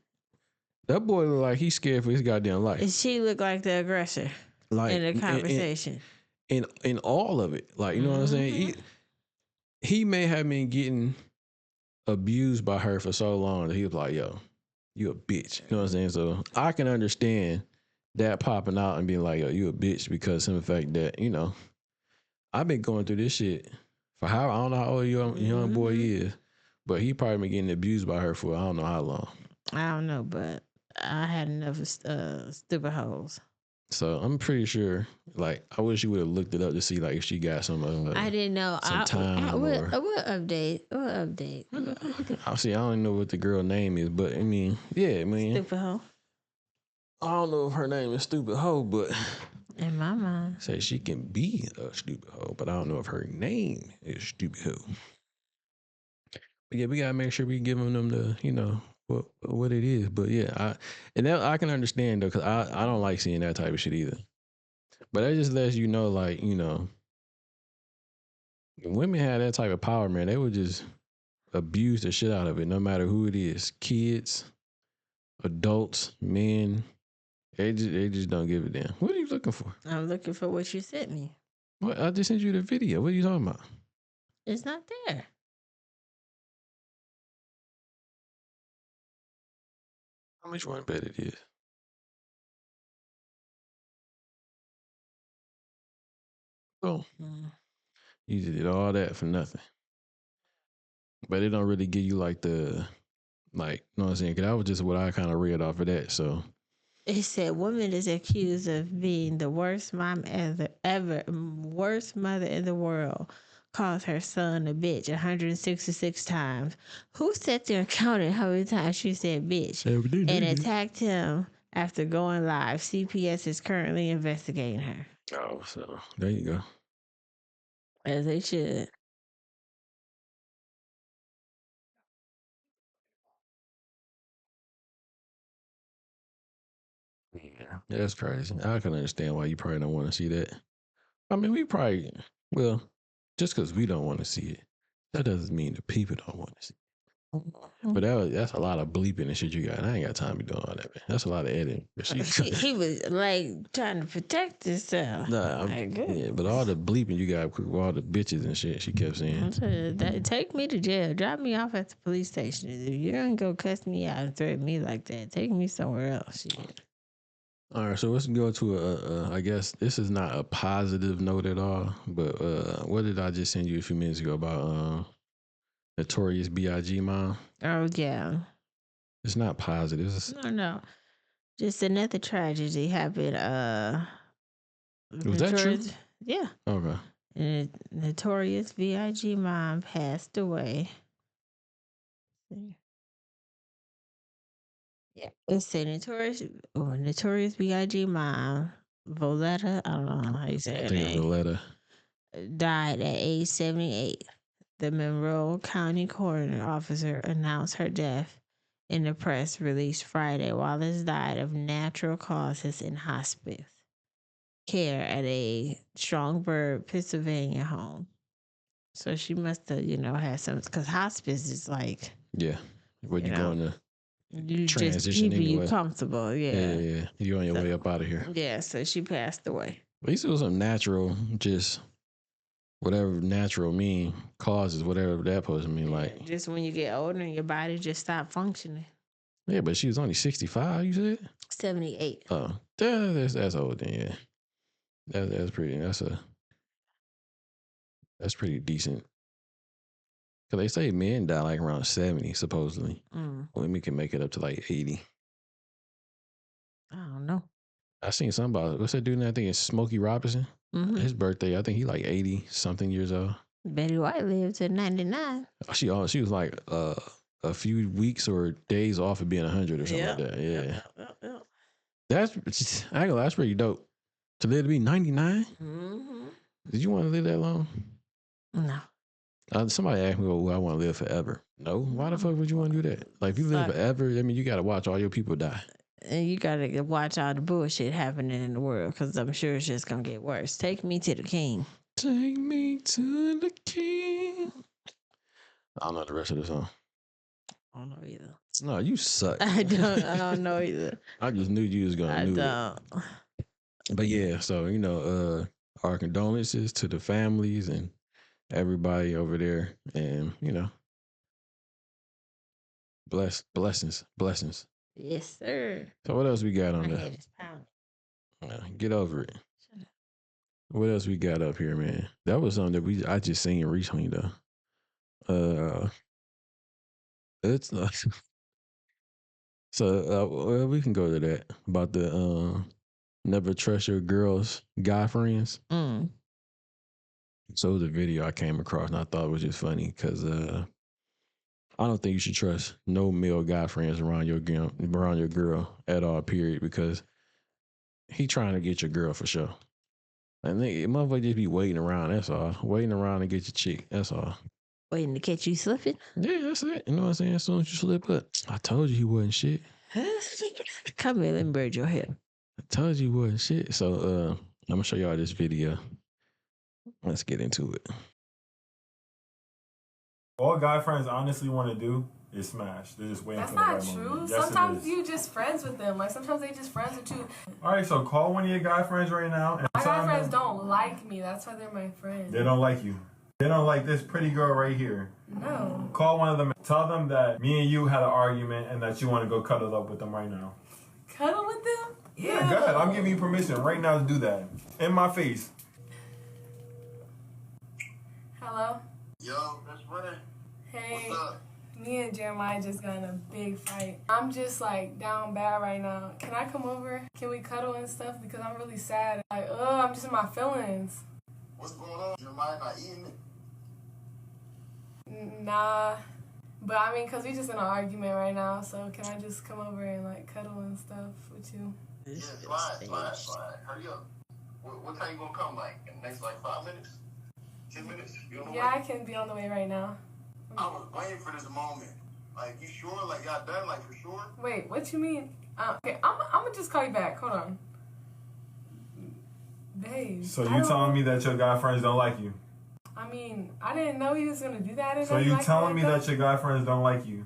that boy look like he's scared for his goddamn life. And she looked like the aggressor like in the conversation. In all of it, like, you know what I'm saying? He may have been getting abused by her for so long that he was like, yo, you a bitch. You know what I'm saying? So I can understand that popping out and being like, yo, you a bitch, because of the fact that, I've been going through this shit for I don't know how old your young boy is, but he probably been getting abused by her for I don't know how long. I don't know, but I had enough of stupid hoes. So I'm pretty sure, like, I wish you would have looked it up to see, like, if she got some. I didn't know. Some time. I will update. We'll update. I see. I don't know what the girl name is, but I mean, Stupid hoe. I don't know if her name is Stupid Hoe, but in my mind, say she can be a stupid hoe, but I don't know if her name is Stupid Hoe. But yeah, we gotta make sure we giving them the, what it is. But yeah, I can understand though, because I don't like seeing that type of shit either. But that just lets you know, like, when women had that type of power, man, they would just abuse the shit out of it, no matter who it is. Kids, adults, men, They just don't give a damn. What are you looking for? I'm looking for what you sent me. What? I just sent you the video. What are you talking about? It's not there. How much one bet it is? Oh, you just did all that for nothing. But it don't really give you like the, like, you know what I'm saying? Because that was just what I kind of read off of that. So It said woman is accused of being the worst mom ever, worst mother in the world. Calls her son a bitch 166 times. Who sat there and counted how many times she said bitch and attacked him after going live? CPS is currently investigating her. Oh, so there you go. As they should. Yeah, that's crazy. I can understand why you probably don't want to see that. I mean, we probably, well, just because we don't want to see it, that doesn't mean the people don't want to see it. But that's a lot of bleeping and shit you got. I ain't got time to be doing all that, man. That's a lot of editing. He was like trying to protect himself. Nah, yeah, but all the bleeping you got, all the bitches and shit she kept saying. Take me to jail. Drop me off at the police station. If you don't go cuss me out and threaten me like that, take me somewhere else. Shit. All right, so let's go to I guess this is not a positive note at all, but what did I just send you a few minutes ago about Notorious B.I.G. mom? Oh, yeah. It's not positive. No. Just another tragedy happened. Was that true? Yeah. Okay. And Notorious B.I.G. mom passed away. Yeah. It's a Notorious B.I.G. mom, Voletta, I don't know how you say her I think name. it's Valletta. Died at age 78. The Monroe County coroner officer announced her death in the press release Friday. Wallace died of natural causes in hospice care at a Strongburg, Pennsylvania home. So she must have, had some, because hospice is like, Yeah. What you going to you transition just keeping anyway? you comfortable. Yeah. You on your way up out of here. Yeah, so she passed away. At least it was some natural, just whatever natural mean causes, whatever that supposed to mean. Like, just when you get older and your body just stop functioning. yeah, but she was only 65, you said? 78. Oh, that's old then, yeah. That's pretty, that's pretty decent. Cause they say men die like around 70, supposedly. Women can make it up to like 80. I don't know. I seen something about, what's that dude? I think it's Smokey Robinson. His birthday, I think he like 80 something years old. Betty White lived to 99. She was like a few weeks or days off of being 100 or something like that. Yeah. Yep. That's pretty dope. To live to be 99? Did you want to live that long? No. Somebody asked me, well, I want to live forever. No? Why the fuck would you want to do that? Like, if you live forever, I mean, you got to watch all your people die. And you got to watch all the bullshit happening in the world, because I'm sure it's just going to get worse. Take me to the king. Take me to the king. I don't know the rest of the song. I don't know either. No, you suck. I don't know either. I just knew you was going to do it. But yeah, so, our condolences to the families and everybody over there, and blessings. Yes, sir. So what else we got on My there? head is pounding. Get over it. What else we got up here, man? That was something that I just seen recently though. It's so we can go to that about the never trust your girls guy friends. So it was a video I came across and I thought it was just funny because I don't think you should trust no male guy friends around your girl at all, period, because he trying to get your girl for sure. And motherfucker just be waiting around, that's all. Waiting around to get your chick, that's all. Waiting to catch you slipping? Yeah, that's it. You know what I'm saying? As soon as you slip up, I told you he wasn't shit. Come here, let me braid your hair. I told you he wasn't shit. So I'm gonna show y'all this video. Let's get into it. All guy friends honestly want to do is smash. They're just waiting That's for the right not true. moment. Yes, Sometimes you just friends with them. Like sometimes they just friends with you. All right, so call one of your guy friends right now. And My tell guy friends them don't like me. That's why they're my friends. they don't like you. They don't like this pretty girl right here. No. Call one of them. Tell them that me and you had an argument and that you want to go cuddle up with them right now. Cuddle with them? Yeah, go ahead. I'm giving you permission right now to do that. In my face. Hello? Yo, best friend. Hey. What's up? Me and Jeremiah just got in a big fight. I'm just like down bad right now. Can I come over? Can we cuddle and stuff? Because I'm really sad. Like, I'm just in my feelings. What's going on? Jeremiah not eating it? Nah. But I mean, because we just in an argument right now. So can I just come over and like cuddle and stuff with you? Yeah, slide. Hurry up. What time you gonna come? Like in the next like 5 minutes? 10 minutes? You on the Yeah, way? I can be on the way right now. I was waiting for this moment. Like, you sure? Like, y'all done? Like, for sure? Wait, what you mean? Okay, I'm gonna just call you back. Hold on. Babe. So you telling me that your guy friends don't like you? I mean, I didn't know he was gonna do that. I didn't So know he you liked telling me like that your guy friends don't like you?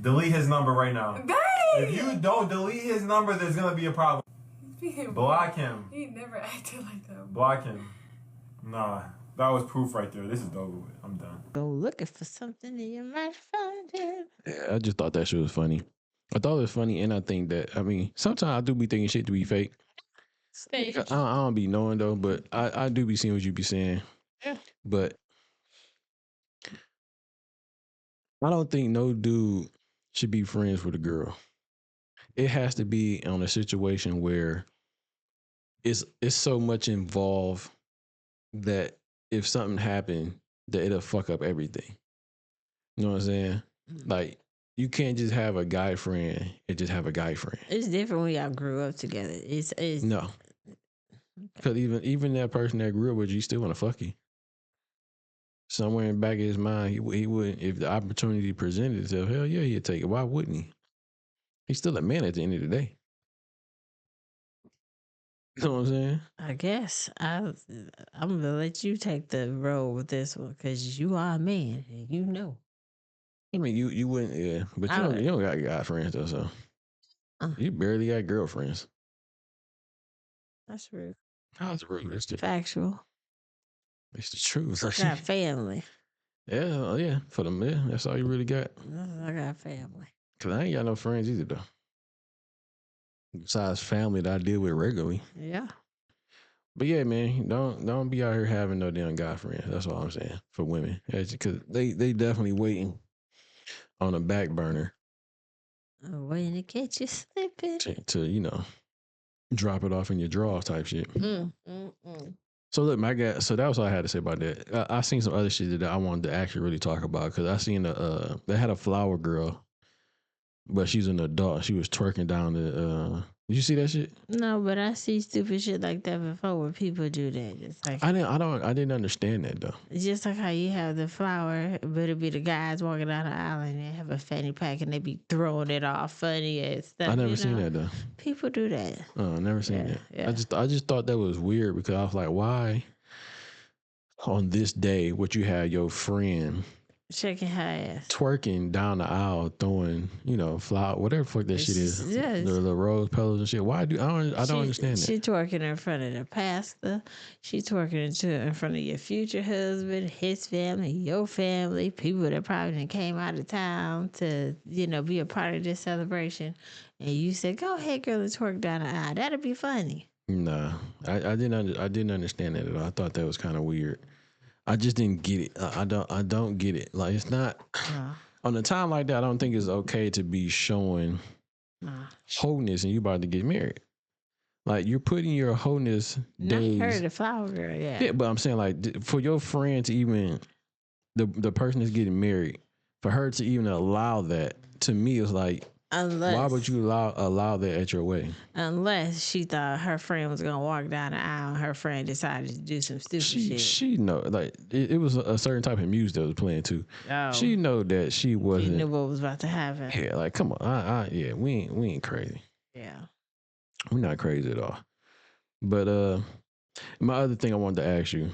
Delete his number right now. Babe! If you don't delete his number, there's gonna be a problem. He's being Block him. He never acted like that. Block him. Nah, that was proof right there. This is over with. I'm done. Go looking for something and you might find it. Yeah, I just thought that shit was funny. I thought it was funny, and I think that, I mean, sometimes I do be thinking shit to be fake. Stage. I don't be knowing, though, but I do be seeing what you be saying. Yeah. But I don't think no dude should be friends with a girl. It has to be on a situation where it's so much involved that if something happened, that it'll fuck up everything. You know what I'm saying? Like, you can't just have a guy friend and just have a guy friend. It's different when y'all grew up together. It's No. Because even that person that grew up with you, you still want to fuck you. Somewhere in the back of his mind, he wouldn't, if the opportunity presented itself, hell yeah, he'd take it. Why wouldn't he? He's still a man at the end of the day. You know what I'm saying? I guess I'm gonna let you take the role with this one because you are a man and you know. I mean, you wouldn't, yeah, but you don't got guy friends though, so you barely got girlfriends. That's rude. How's it rude? It's the Factual. It's the truth. I got family. Yeah, for them, yeah, that's all you really got. I got family. Cause I ain't got no friends either though. Besides family that I deal with regularly. Yeah. But yeah, man, don't be out here having no damn guy friends. That's all I'm saying for women, because they definitely waiting on a back burner Waiting to catch you slipping. to drop it off in your drawer type shit. So look, so that was all I had to say about that. I seen some other shit that I wanted to actually really talk about because I seen they had a flower girl, but she's an adult. She was twerking down the. Did you see that shit? No, but I see stupid shit like that before where people do that. It's like I didn't understand that though. just like how you have the flower, but it be the guys walking down the aisle and they have a fanny pack and they be throwing it all funny and stuff. I never seen that though. People do that. Oh, I never seen that. Yeah. I just thought that was weird because I was like, why on this day would you have your friend Shaking her ass. twerking down the aisle, throwing, flower, whatever the fuck that shit is. Yes. The rose petals and shit. Why I don't understand that. She twerking in front of the pastor. She twerking in front of your future husband, his family, your family, people that probably came out of town to, be a part of this celebration. And you said, go ahead, girl, and twerk down the aisle. That'll be funny. Nah, I didn't understand that at all. I thought that was kind of weird. I just didn't get it. I don't get it. Like, it's not on a time like that. I don't think it's okay to be showing wholeness and you about to get married. Like, you're putting your wholeness days. Not her, the flower girl, yeah. Yeah, but I'm saying, like, for your friend to even the person that's getting married, for her to even allow that, to me is like, why would you allow that at your wedding? Unless she thought her friend was gonna walk down the aisle and her friend decided to do some stupid shit. She know, like, it was a certain type of music that was playing too. Oh. She know that she wasn't. She knew what was about to happen. Yeah, like, come on, yeah, we ain't crazy. Yeah. We're not crazy at all. But my other thing I wanted to ask you,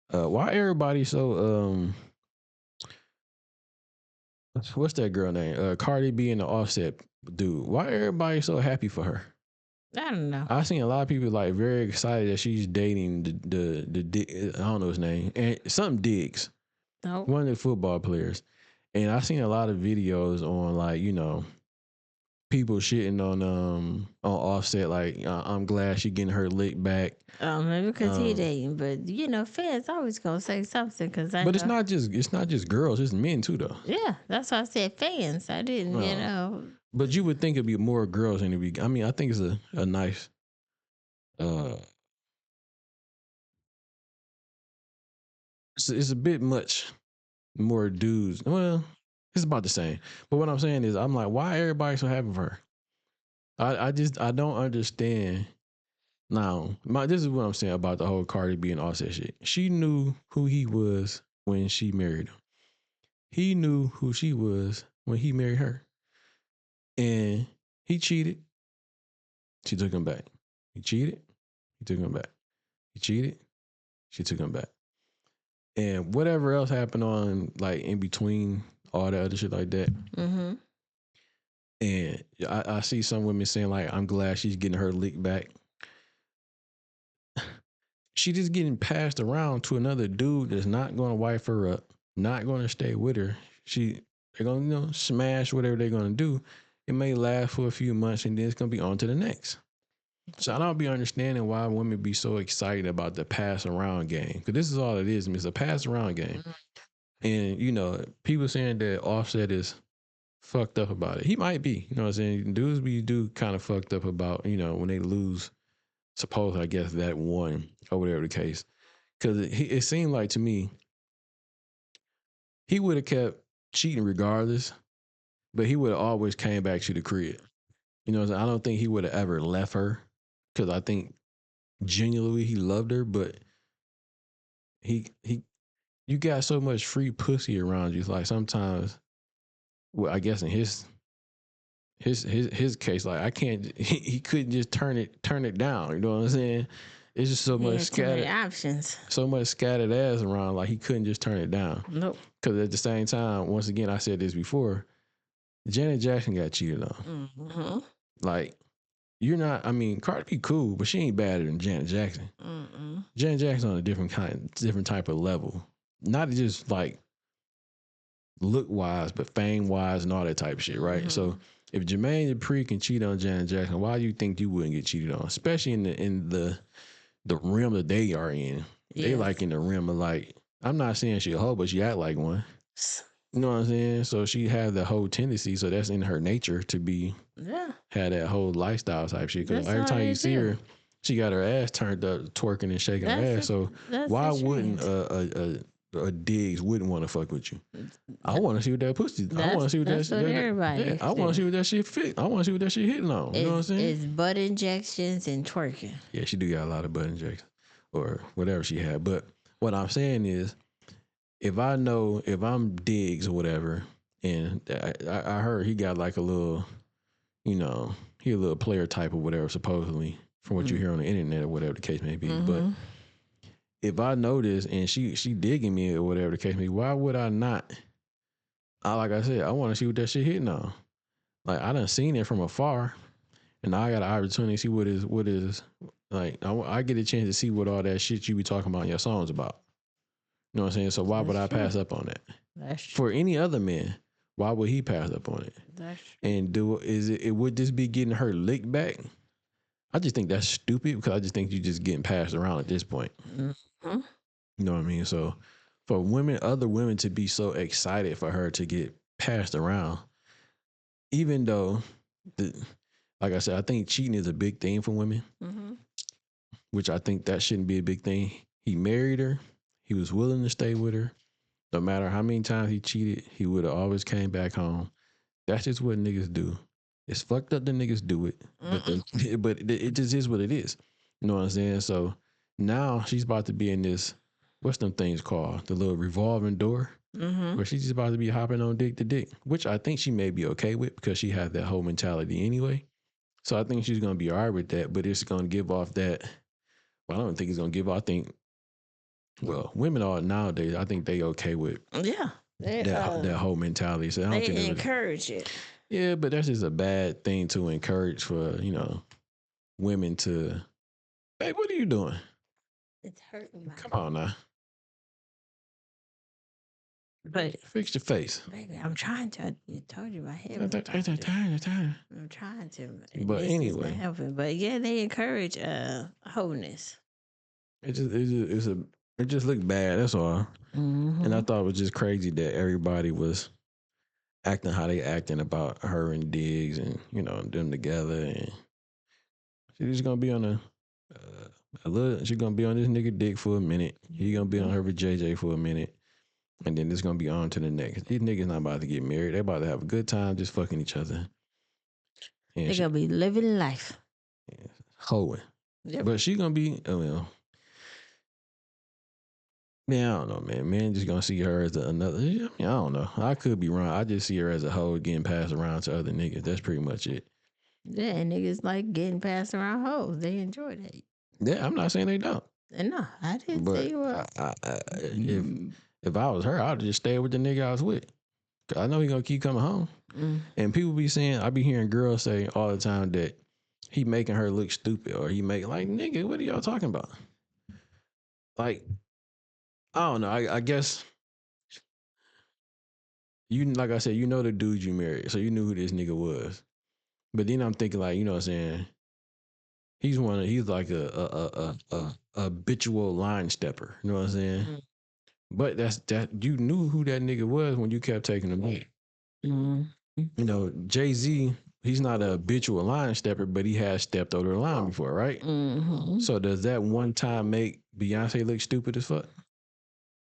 why everybody so what's that girl name? Cardi B and the Offset dude. Why everybody so happy for her? I don't know. I've seen a lot of people like very excited that she's dating the I don't know his name, and something Diggs, Nope. one of the football players. And I've seen a lot of videos on like, you know, people shitting on Offset, like I'm glad she getting her lick back. Maybe because he dating, but you know, fans always gonna say something because I. But know. it's not just girls, it's men too though. Yeah, that's why I said fans. I didn't, you know. But you would think it'd be more girls than it'd be. I mean, I think it's a nice. It's a bit much more dudes. Well, it's about the same. But what I'm saying is, I'm like, why everybody so happy for her? I don't understand. Now, this is what I'm saying about the whole Cardi B and Offset shit. She knew who he was when she married him. He knew who she was when he married her. And he cheated. She took him back. He cheated. He took him back. He cheated. She took him back. And whatever else happened on like in between all that other shit like that. Mm-hmm. And I see some women saying like, I'm glad she's getting her lick back. She just getting passed around to another dude that's not going to wife her up, not going to stay with her. They're going to smash whatever they're going to do. It may last for a few months and then it's going to be on to the next. So I don't be understanding why women be so excited about the pass around game. Because this is all it is. It's a pass around game. And, you know, people saying that Offset is fucked up about it. He might be. You know what I'm saying? Dudes be kind of fucked up about, you know, when they lose, suppose, I guess, that one or whatever the case. Because it seemed like to me, he would have kept cheating regardless, but he would have always came back to the crib. You know what I'm saying? I don't think he would have ever left her because I think genuinely he loved her, but you got so much free pussy around you. Like sometimes, well, I guess in his case, like I can't, he couldn't just turn it down. You know what I'm saying? It's just so much scattered options, so much scattered ass around. Like he couldn't just turn it down. Nope. Because at the same time, once again, I said this before, Janet Jackson got cheated on. Mm-hmm. Like you're not. I mean, Cardi B cool, but she ain't better than Janet Jackson. Mm-mm. Janet Jackson on a different type of level. Not just like look wise, but fame wise and all that type of shit, right? Mm-hmm. So if Jermaine Dupri can cheat on Janet Jackson, why do you think you wouldn't get cheated on? Especially in the realm that they are in. Yes. They like in the realm of like, I'm not saying she a hoe, but she act like one. You know what I'm saying? So she had the whole tendency, so that's in her nature to be, had that whole lifestyle type shit. Because every time you see her, she got her ass turned up, twerking and shaking her ass. So why wouldn't a Diggs wouldn't want to fuck with you? I want to see what that pussy. I want to see what that shit. I want to see what that shit fit. I want to see what that shit hitting on. You know what I'm saying? It's butt injections and twerking. Yeah, she do got a lot of butt injections or whatever she had. But what I'm saying is, if I'm Diggs or whatever, and I heard he got like a little, you know, he a little player type or whatever, supposedly, from what you hear on the internet or whatever the case may be. Mm-hmm. But if I know this and she digging me or whatever the case may be, why would I not? Like I said, I want to see what that shit hitting on. Like I done seen it from afar, and now I got an opportunity to see what is like. I get a chance to see what all that shit you be talking about in your songs about. You know what I'm saying? So why would I pass up on that? That's true. For any other man, why would he pass up on it? That's true. And would this be getting her licked back? I just think that's stupid because I just think you just getting passed around at this point. Mm-hmm. You know what I mean? So for other women to be so excited for her to get passed around, even though, like I said, I think cheating is a big thing for women, which I think that shouldn't be a big thing. He married her. He was willing to stay with her. No matter how many times he cheated, he would have always came back home. That's just what niggas do. It's fucked up that niggas do it. But it just is what it is. You know what I'm saying? So now she's about to be in this, what's them things called? The little revolving door. Mm-hmm. Where she's just about to be hopping on dick to dick. Which I think she may be okay with because she has that whole mentality anyway. So I think she's going to be all right with that. But it's going to give off that, well, I don't think it's going to give off, well, women are nowadays, I think they okay with that whole mentality. So I don't think they encourage it. Yeah, but that's just a bad thing to encourage for, women to, hey, what are you doing? It's hurting my Come on now. But fix your face. Baby, I'm trying to. I told you my head. I'm trying to. But anyway, not helping. But yeah, they encourage wholeness. It just looked bad. That's all. Mm-hmm. And I thought it was just crazy that everybody was acting how they acting about her and Diggs and them together, and she's gonna be on she's gonna be on this nigga dick for a minute. He gonna be on her with JJ for a minute. And then it's gonna be on to the next. These niggas not about to get married. They about to have a good time just fucking each other. And they're gonna be living life. Hoeing. Yep. But she gonna be, man, I don't know, man. Man just gonna see her as another. I don't know. I could be wrong. I just see her as a hoe getting passed around to other niggas. That's pretty much it. Yeah, and niggas like getting passed around hoes. They enjoy that. Yeah, I'm not saying they don't. No, I didn't say you were. If I was her, I'd just stay with the nigga I was with. I know he gonna keep coming home. And people be saying, I be hearing girls say all the time that he making her look stupid, or he make like, nigga, what are y'all talking about? Like, I don't know. I guess like I said, the dude you married, so you knew who this nigga was. But then I'm thinking, like, you know what I'm saying? He's like a habitual line stepper. You know what I'm saying? Mm-hmm. But you knew who that nigga was when you kept taking him in. Mm-hmm. Jay-Z, he's not a habitual line stepper, but he has stepped over the line before, right? Mm-hmm. So does that one time make Beyonce look stupid as fuck?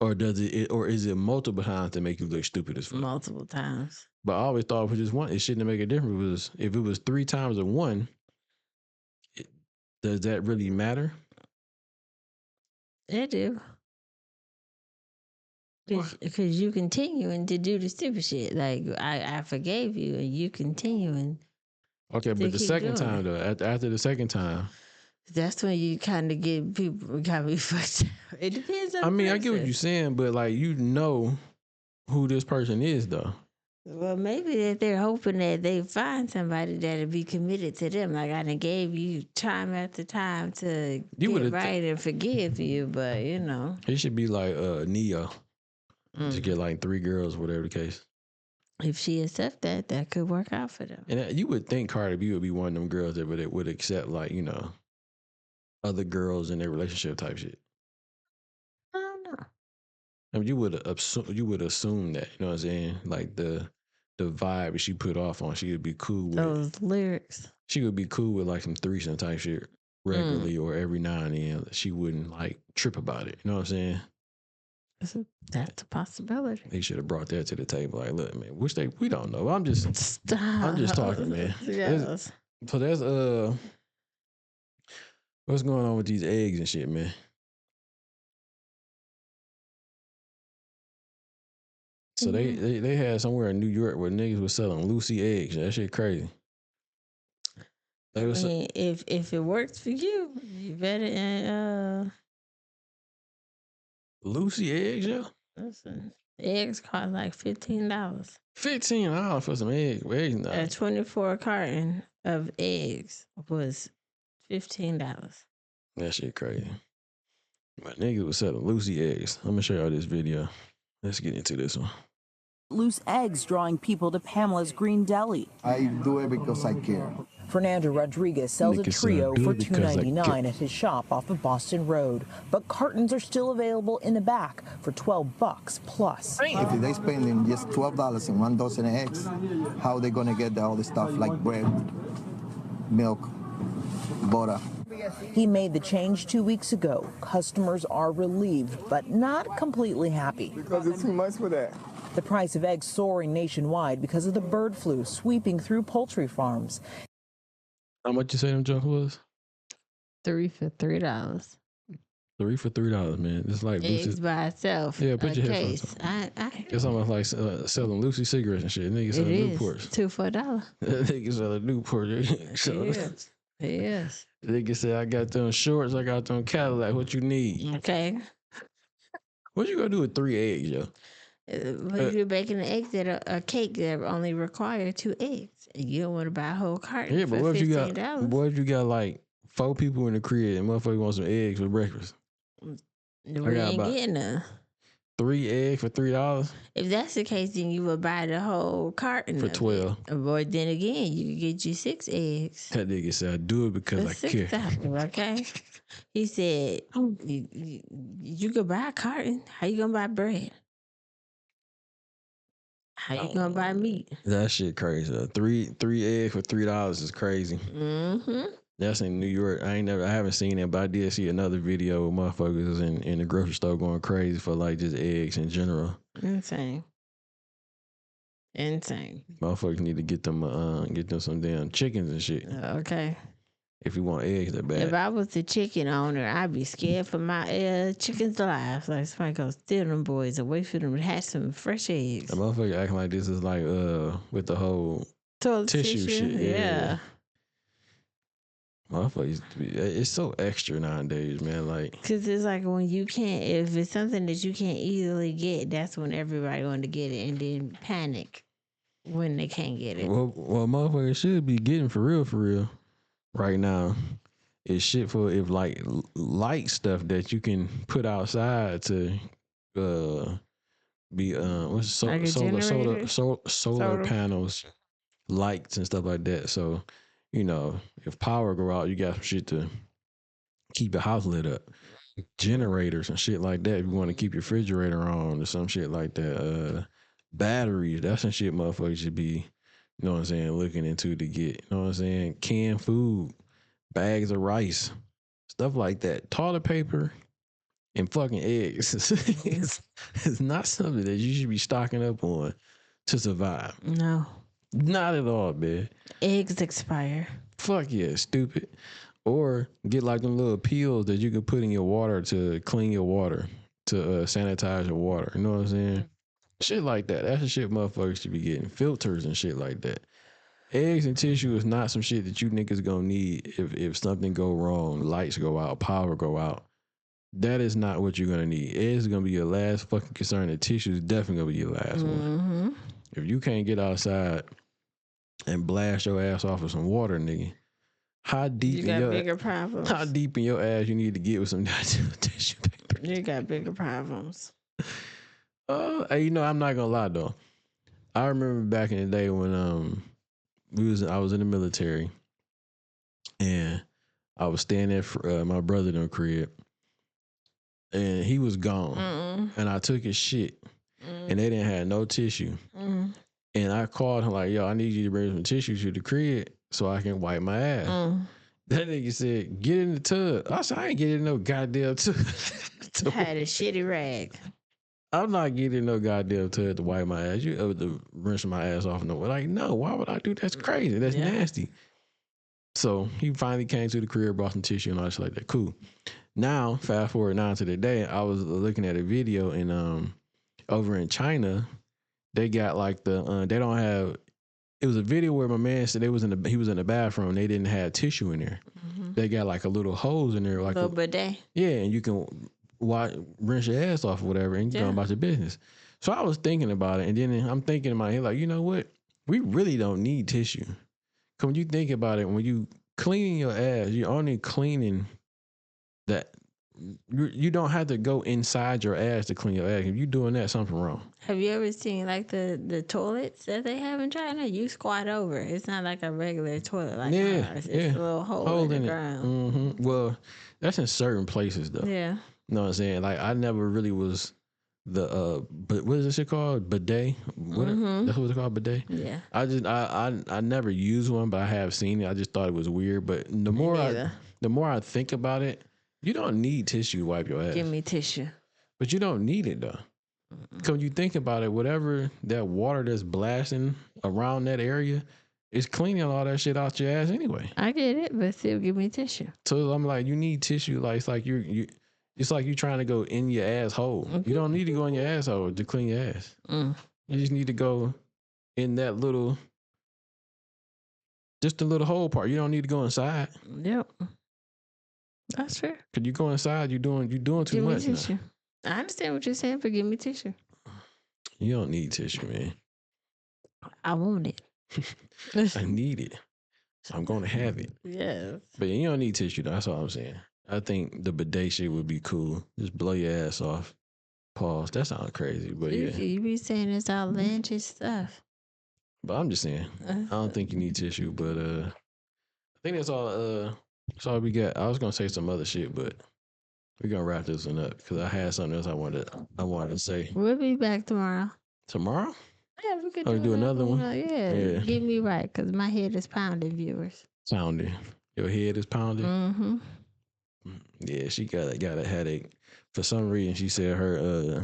Or is it multiple times that make you look stupid as fuck? Multiple times. But I always thought if it was just one, it shouldn't make a difference. If it was 3 times or 1, does that really matter? It do. Because you continuing to do the stupid shit. Like, I forgave you and you continuing. Okay, but the second time, though, after the second time. That's when you kind of get people got me fucked up. It depends on the person. I get what you're saying, but like, who this person is, though. Well, maybe that they're hoping that they find somebody that'll be committed to them. Like, I done gave you time after time to get right and forgive you, but He should be like Neo. To get like 3 girls, whatever the case. If she accept that could work out for them. And you would think Cardi B would be one of them girls that would accept, like, other girls in their relationship type shit. I don't know. I mean, you would assume that, you know what I'm saying? Like the vibe she put off on, she would be cool with those lyrics. She would be cool with like some threesome type shit regularly or every now and then. She wouldn't like trip about it. You know what I'm saying? That's a possibility. They should have brought that to the table. Like, look, man, we don't know. I'm just talking, man. Yes. So that's what's going on with these eggs and shit, man? So they had somewhere in New York where niggas was selling Lucy eggs. That shit crazy. If it works for you, you better. Lucy eggs, yo. Listen, eggs cost like $15. $15 for some eggs. Eggs, a 24 carton of eggs was $15. That shit crazy. My niggas was selling Lucy eggs. I'm gonna show y'all this video. Let's get into this one. Loose eggs drawing people to Pamela's Green Deli. I do it because I care. Fernando Rodriguez sells a trio for $2.99 at his shop off of Boston Road. But cartons are still available in the back for $12 plus. If they spending just $12 and 1 dozen eggs, how are they going to get all the stuff like bread, milk, butter? He made the change 2 weeks ago. Customers are relieved, but not completely happy. Because it's too much for that. The price of eggs soaring nationwide because of the bird flu sweeping through poultry farms. How much you say them junk was? 3 for $3. 3 for $3, man. It's like eggs Lucy by itself. Yeah, put your headphones on. It's almost like selling Lucy cigarettes and shit. Niggas selling Newports. 2 for $1. Niggas selling Newport. Yes. Niggas say, I got them shorts, I got them Cadillac. What you need? Okay. What you gonna do with 3 eggs, yo? But if you're baking an egg a cake that only require 2 eggs, and you don't want to buy a whole carton Yeah, but for what $15. what if you got like 4 people in the crib and motherfucker want some eggs for breakfast? We ain't getting none. 3 eggs for $3 If that's the case, then you would buy the whole carton for of 12. it. But then again, you could get you 6 eggs. That nigga said, I do it because For I care. $6, okay? He said, you could buy a carton. How you gonna buy bread? How you gonna buy meat? That shit crazy. 3 eggs for $3 is crazy. Mm-hmm. That's in New York. I haven't seen it, but I did see another video of motherfuckers in the grocery store going crazy for like just eggs in general. Insane. Motherfuckers need to get them some damn chickens and shit. Okay. If you want eggs that bad. If I was the chicken owner, I'd be scared for my chickens' lives. Like somebody go steal them boys and wait for them to hatch some fresh eggs. The motherfucker acting like this is like with the whole Toilet tissue shit. Yeah. Motherfuckers, it's so extra nowadays, man. Like, because it's like when you can't, if it's something that you can't easily get, that's when everybody going to get it and then panic when they can't get it. Well, motherfuckers should be getting for real. Right now, it's shit for if like light stuff that you can put outside to be what's Like solar panels, lights and stuff like that. So, you know, if power go out, you got some shit to keep the house lit up. Generators and shit like that. If you want to keep your refrigerator on or some shit like that. Batteries, that's some shit motherfuckers should be, you know what I'm saying, looking into to get. You know what I'm saying? Canned food, bags of rice, stuff like that. Toilet paper and fucking eggs. It's not something that you should be stocking up on to survive. No. Not at all, man. Eggs expire. Fuck yeah, stupid. Or get like them little pills that you can put in your water to clean your water, to sanitize your water. You know what I'm saying? Shit like that. That's the shit motherfuckers should be getting. Filters and shit like that. Eggs and tissue is not some shit that you niggas gonna need if something go wrong, lights go out, power go out. That is not what you're gonna need. Eggs is gonna be your last fucking concern, and tissue is definitely gonna be your last one. If you can't get outside and blast your ass off with some water, nigga, how deep You got bigger problems. How deep in your ass you need to get with some tissue paper? You got bigger problems. Hey, you know, I'm not gonna lie though. I remember back in the day when I was in the military, and I was staying at my brother in the crib, and he was gone, and I took his shit, and they didn't have no tissue, and I called him like, "Yo, I need you to bring some tissue to the crib so I can wipe my ass." That nigga said, "Get in the tub." I said, "I ain't getting no goddamn tub." Had a shitty rag. I'm not getting no goddamn tub to wipe my ass. You ever to rinse my ass off? No, like, no. Why would I do that? That's crazy. That's nasty. So he finally came to the crib, brought some tissue and all that shit like that. Cool. Now, fast forward now to the day, I was looking at a video and over in China, they got like the they don't have. It was a video where my man said he was in the bathroom. And they didn't have tissue in there. They got like a little hose in there, like a bidet. Yeah, and you can rinse your ass off or whatever, and you go about your business. So I was thinking about it, and then I'm thinking in my head, like, you know what? We really don't need tissue. Because when you think about it, when you cleaning your ass, you're only cleaning that. You don't have to go inside your ass to clean your ass. If you're doing that, something wrong. Have you ever seen like the toilets that they have in China? You squat over. It's not like a regular toilet like ours. It's a little hole in the ground. Well, that's in certain places though. Yeah. You know what I'm saying? Like I never really was the but what is this shit called? Bidet? That's what it's called, bidet? Yeah. I never used one, but I have seen it. I just thought it was weird. But the more I think about it, you don't need tissue to wipe your ass. Give me tissue. But you don't need it though. Because when you think about it, whatever that water that's blasting around that area is cleaning all that shit out your ass anyway. I get it, but still give me tissue. So I'm like, you need tissue. Like it's like it's like you trying to go in your asshole. You don't need to go in your asshole to clean your ass. You just need to go in that just the little hole part. You don't need to go inside. Yep. That's fair. Cause you go inside, you doing too much now. I understand what you're saying, but give me tissue. You don't need tissue, man. I want it. I need it. So I'm gonna have it. Yes. But you don't need tissue, though. That's all I'm saying. I think the bidet shit would be cool. Just blow your ass off. Pause. That sounds crazy, but yeah. You be saying it's outlandish stuff. But I'm just saying, I don't think you need tissue, but I think that's all we got. I was gonna say some other shit, but we're gonna wrap this one up because I had something else I wanted to say. We'll be back tomorrow. Tomorrow? Yeah, we could do another one. Yeah, get me right because my head is pounding, viewers. Pounding. Your head is pounding? Mm-hmm. Yeah, she got a headache. For some reason, she said her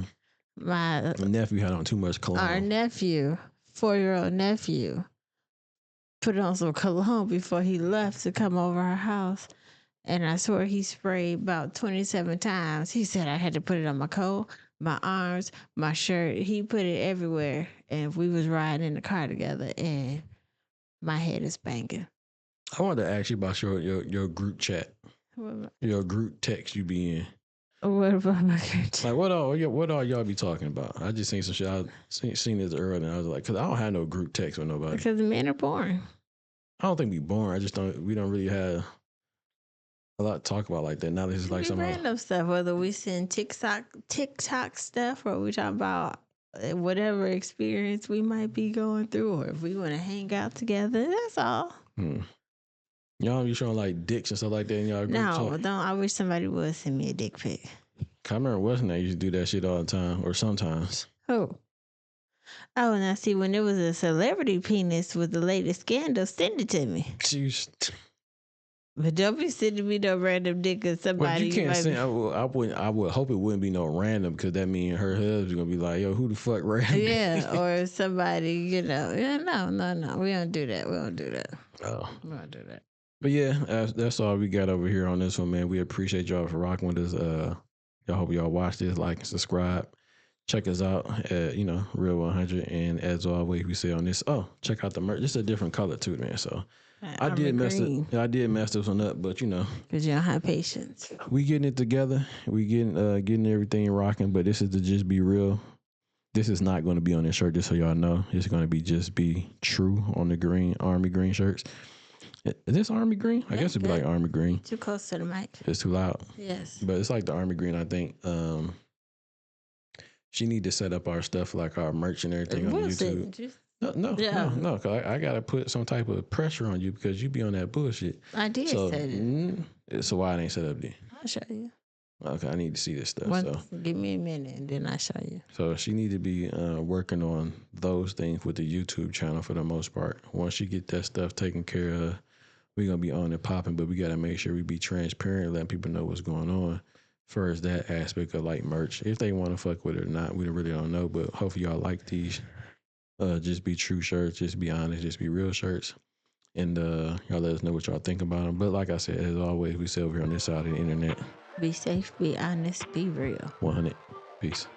My nephew had on too much cologne. Our nephew, 4-year-old nephew, put on some cologne before he left to come over our house. And I swear he sprayed about 27 times. He said I had to put it on my coat, my arms, my shirt. He put it everywhere. And we was riding in the car together and my head is banging. I wanted to ask you about your group chat. Your group text you be in. What about my group chat? Like what all y'all be talking about? I just seen some shit. I seen this earlier and I was like, because I don't have no group text with nobody. Because men are boring. I don't think we boring. I just we don't really have a lot to talk about like that. Now this is like some random stuff, whether we send TikTok stuff or we talk about whatever experience we might be going through, or if we want to hang out together. That's all. Y'all be showing like dicks and stuff like that in y'all group No, talk? don't. I wish somebody would send me a dick pic. I remember Weston used to do that shit all the time, or sometimes. Who? Oh, now see, when there was a celebrity penis with the latest scandal, send it to me. Jeez. But don't be sending me no random dick of somebody. But you can't send. I would hope it wouldn't be no random because that means her husband's gonna be like, yo, who the fuck random? Yeah, or somebody, no, we don't do that. Oh, We don't do that. but yeah, that's all we got over here on this one, man. We appreciate y'all for rocking with us. Y'all hope y'all watch this, like and subscribe. Check us out at Real 100, and as always, we say on this. Oh, check out the merch. This is a different color too, man. So. I did mess this one up, but because you don't have patience. We getting it together. We getting everything rocking. But this is to just be real. This is not going to be on this shirt, just so y'all know. It's going to be just be true on the green army green shirts. Is this army green? I guess it'd be like army green. Too close to the mic. It's too loud. Yes, but it's like the army green. I think. She need to set up our stuff like our merch and everything on YouTube. No. Cause I gotta put some type of pressure on you because you be on that bullshit. I did set it. So why I ain't set up then? I'll show you. Okay, I need to see this stuff. Give me a minute and then I'll show you. So she need to be working on those things with the YouTube channel for the most part. Once she get that stuff taken care of, we're gonna be on and popping. But we gotta make sure we be transparent, letting people know what's going on. First, that aspect of like merch. If they want to fuck with it or not, we really don't know. But hopefully y'all like these. Just be true shirts, just be honest, just be real shirts. And y'all let us know what y'all think about them. But like I said, as always, we say over here on this side of the internet. Be safe, be honest, be real. 100. Peace.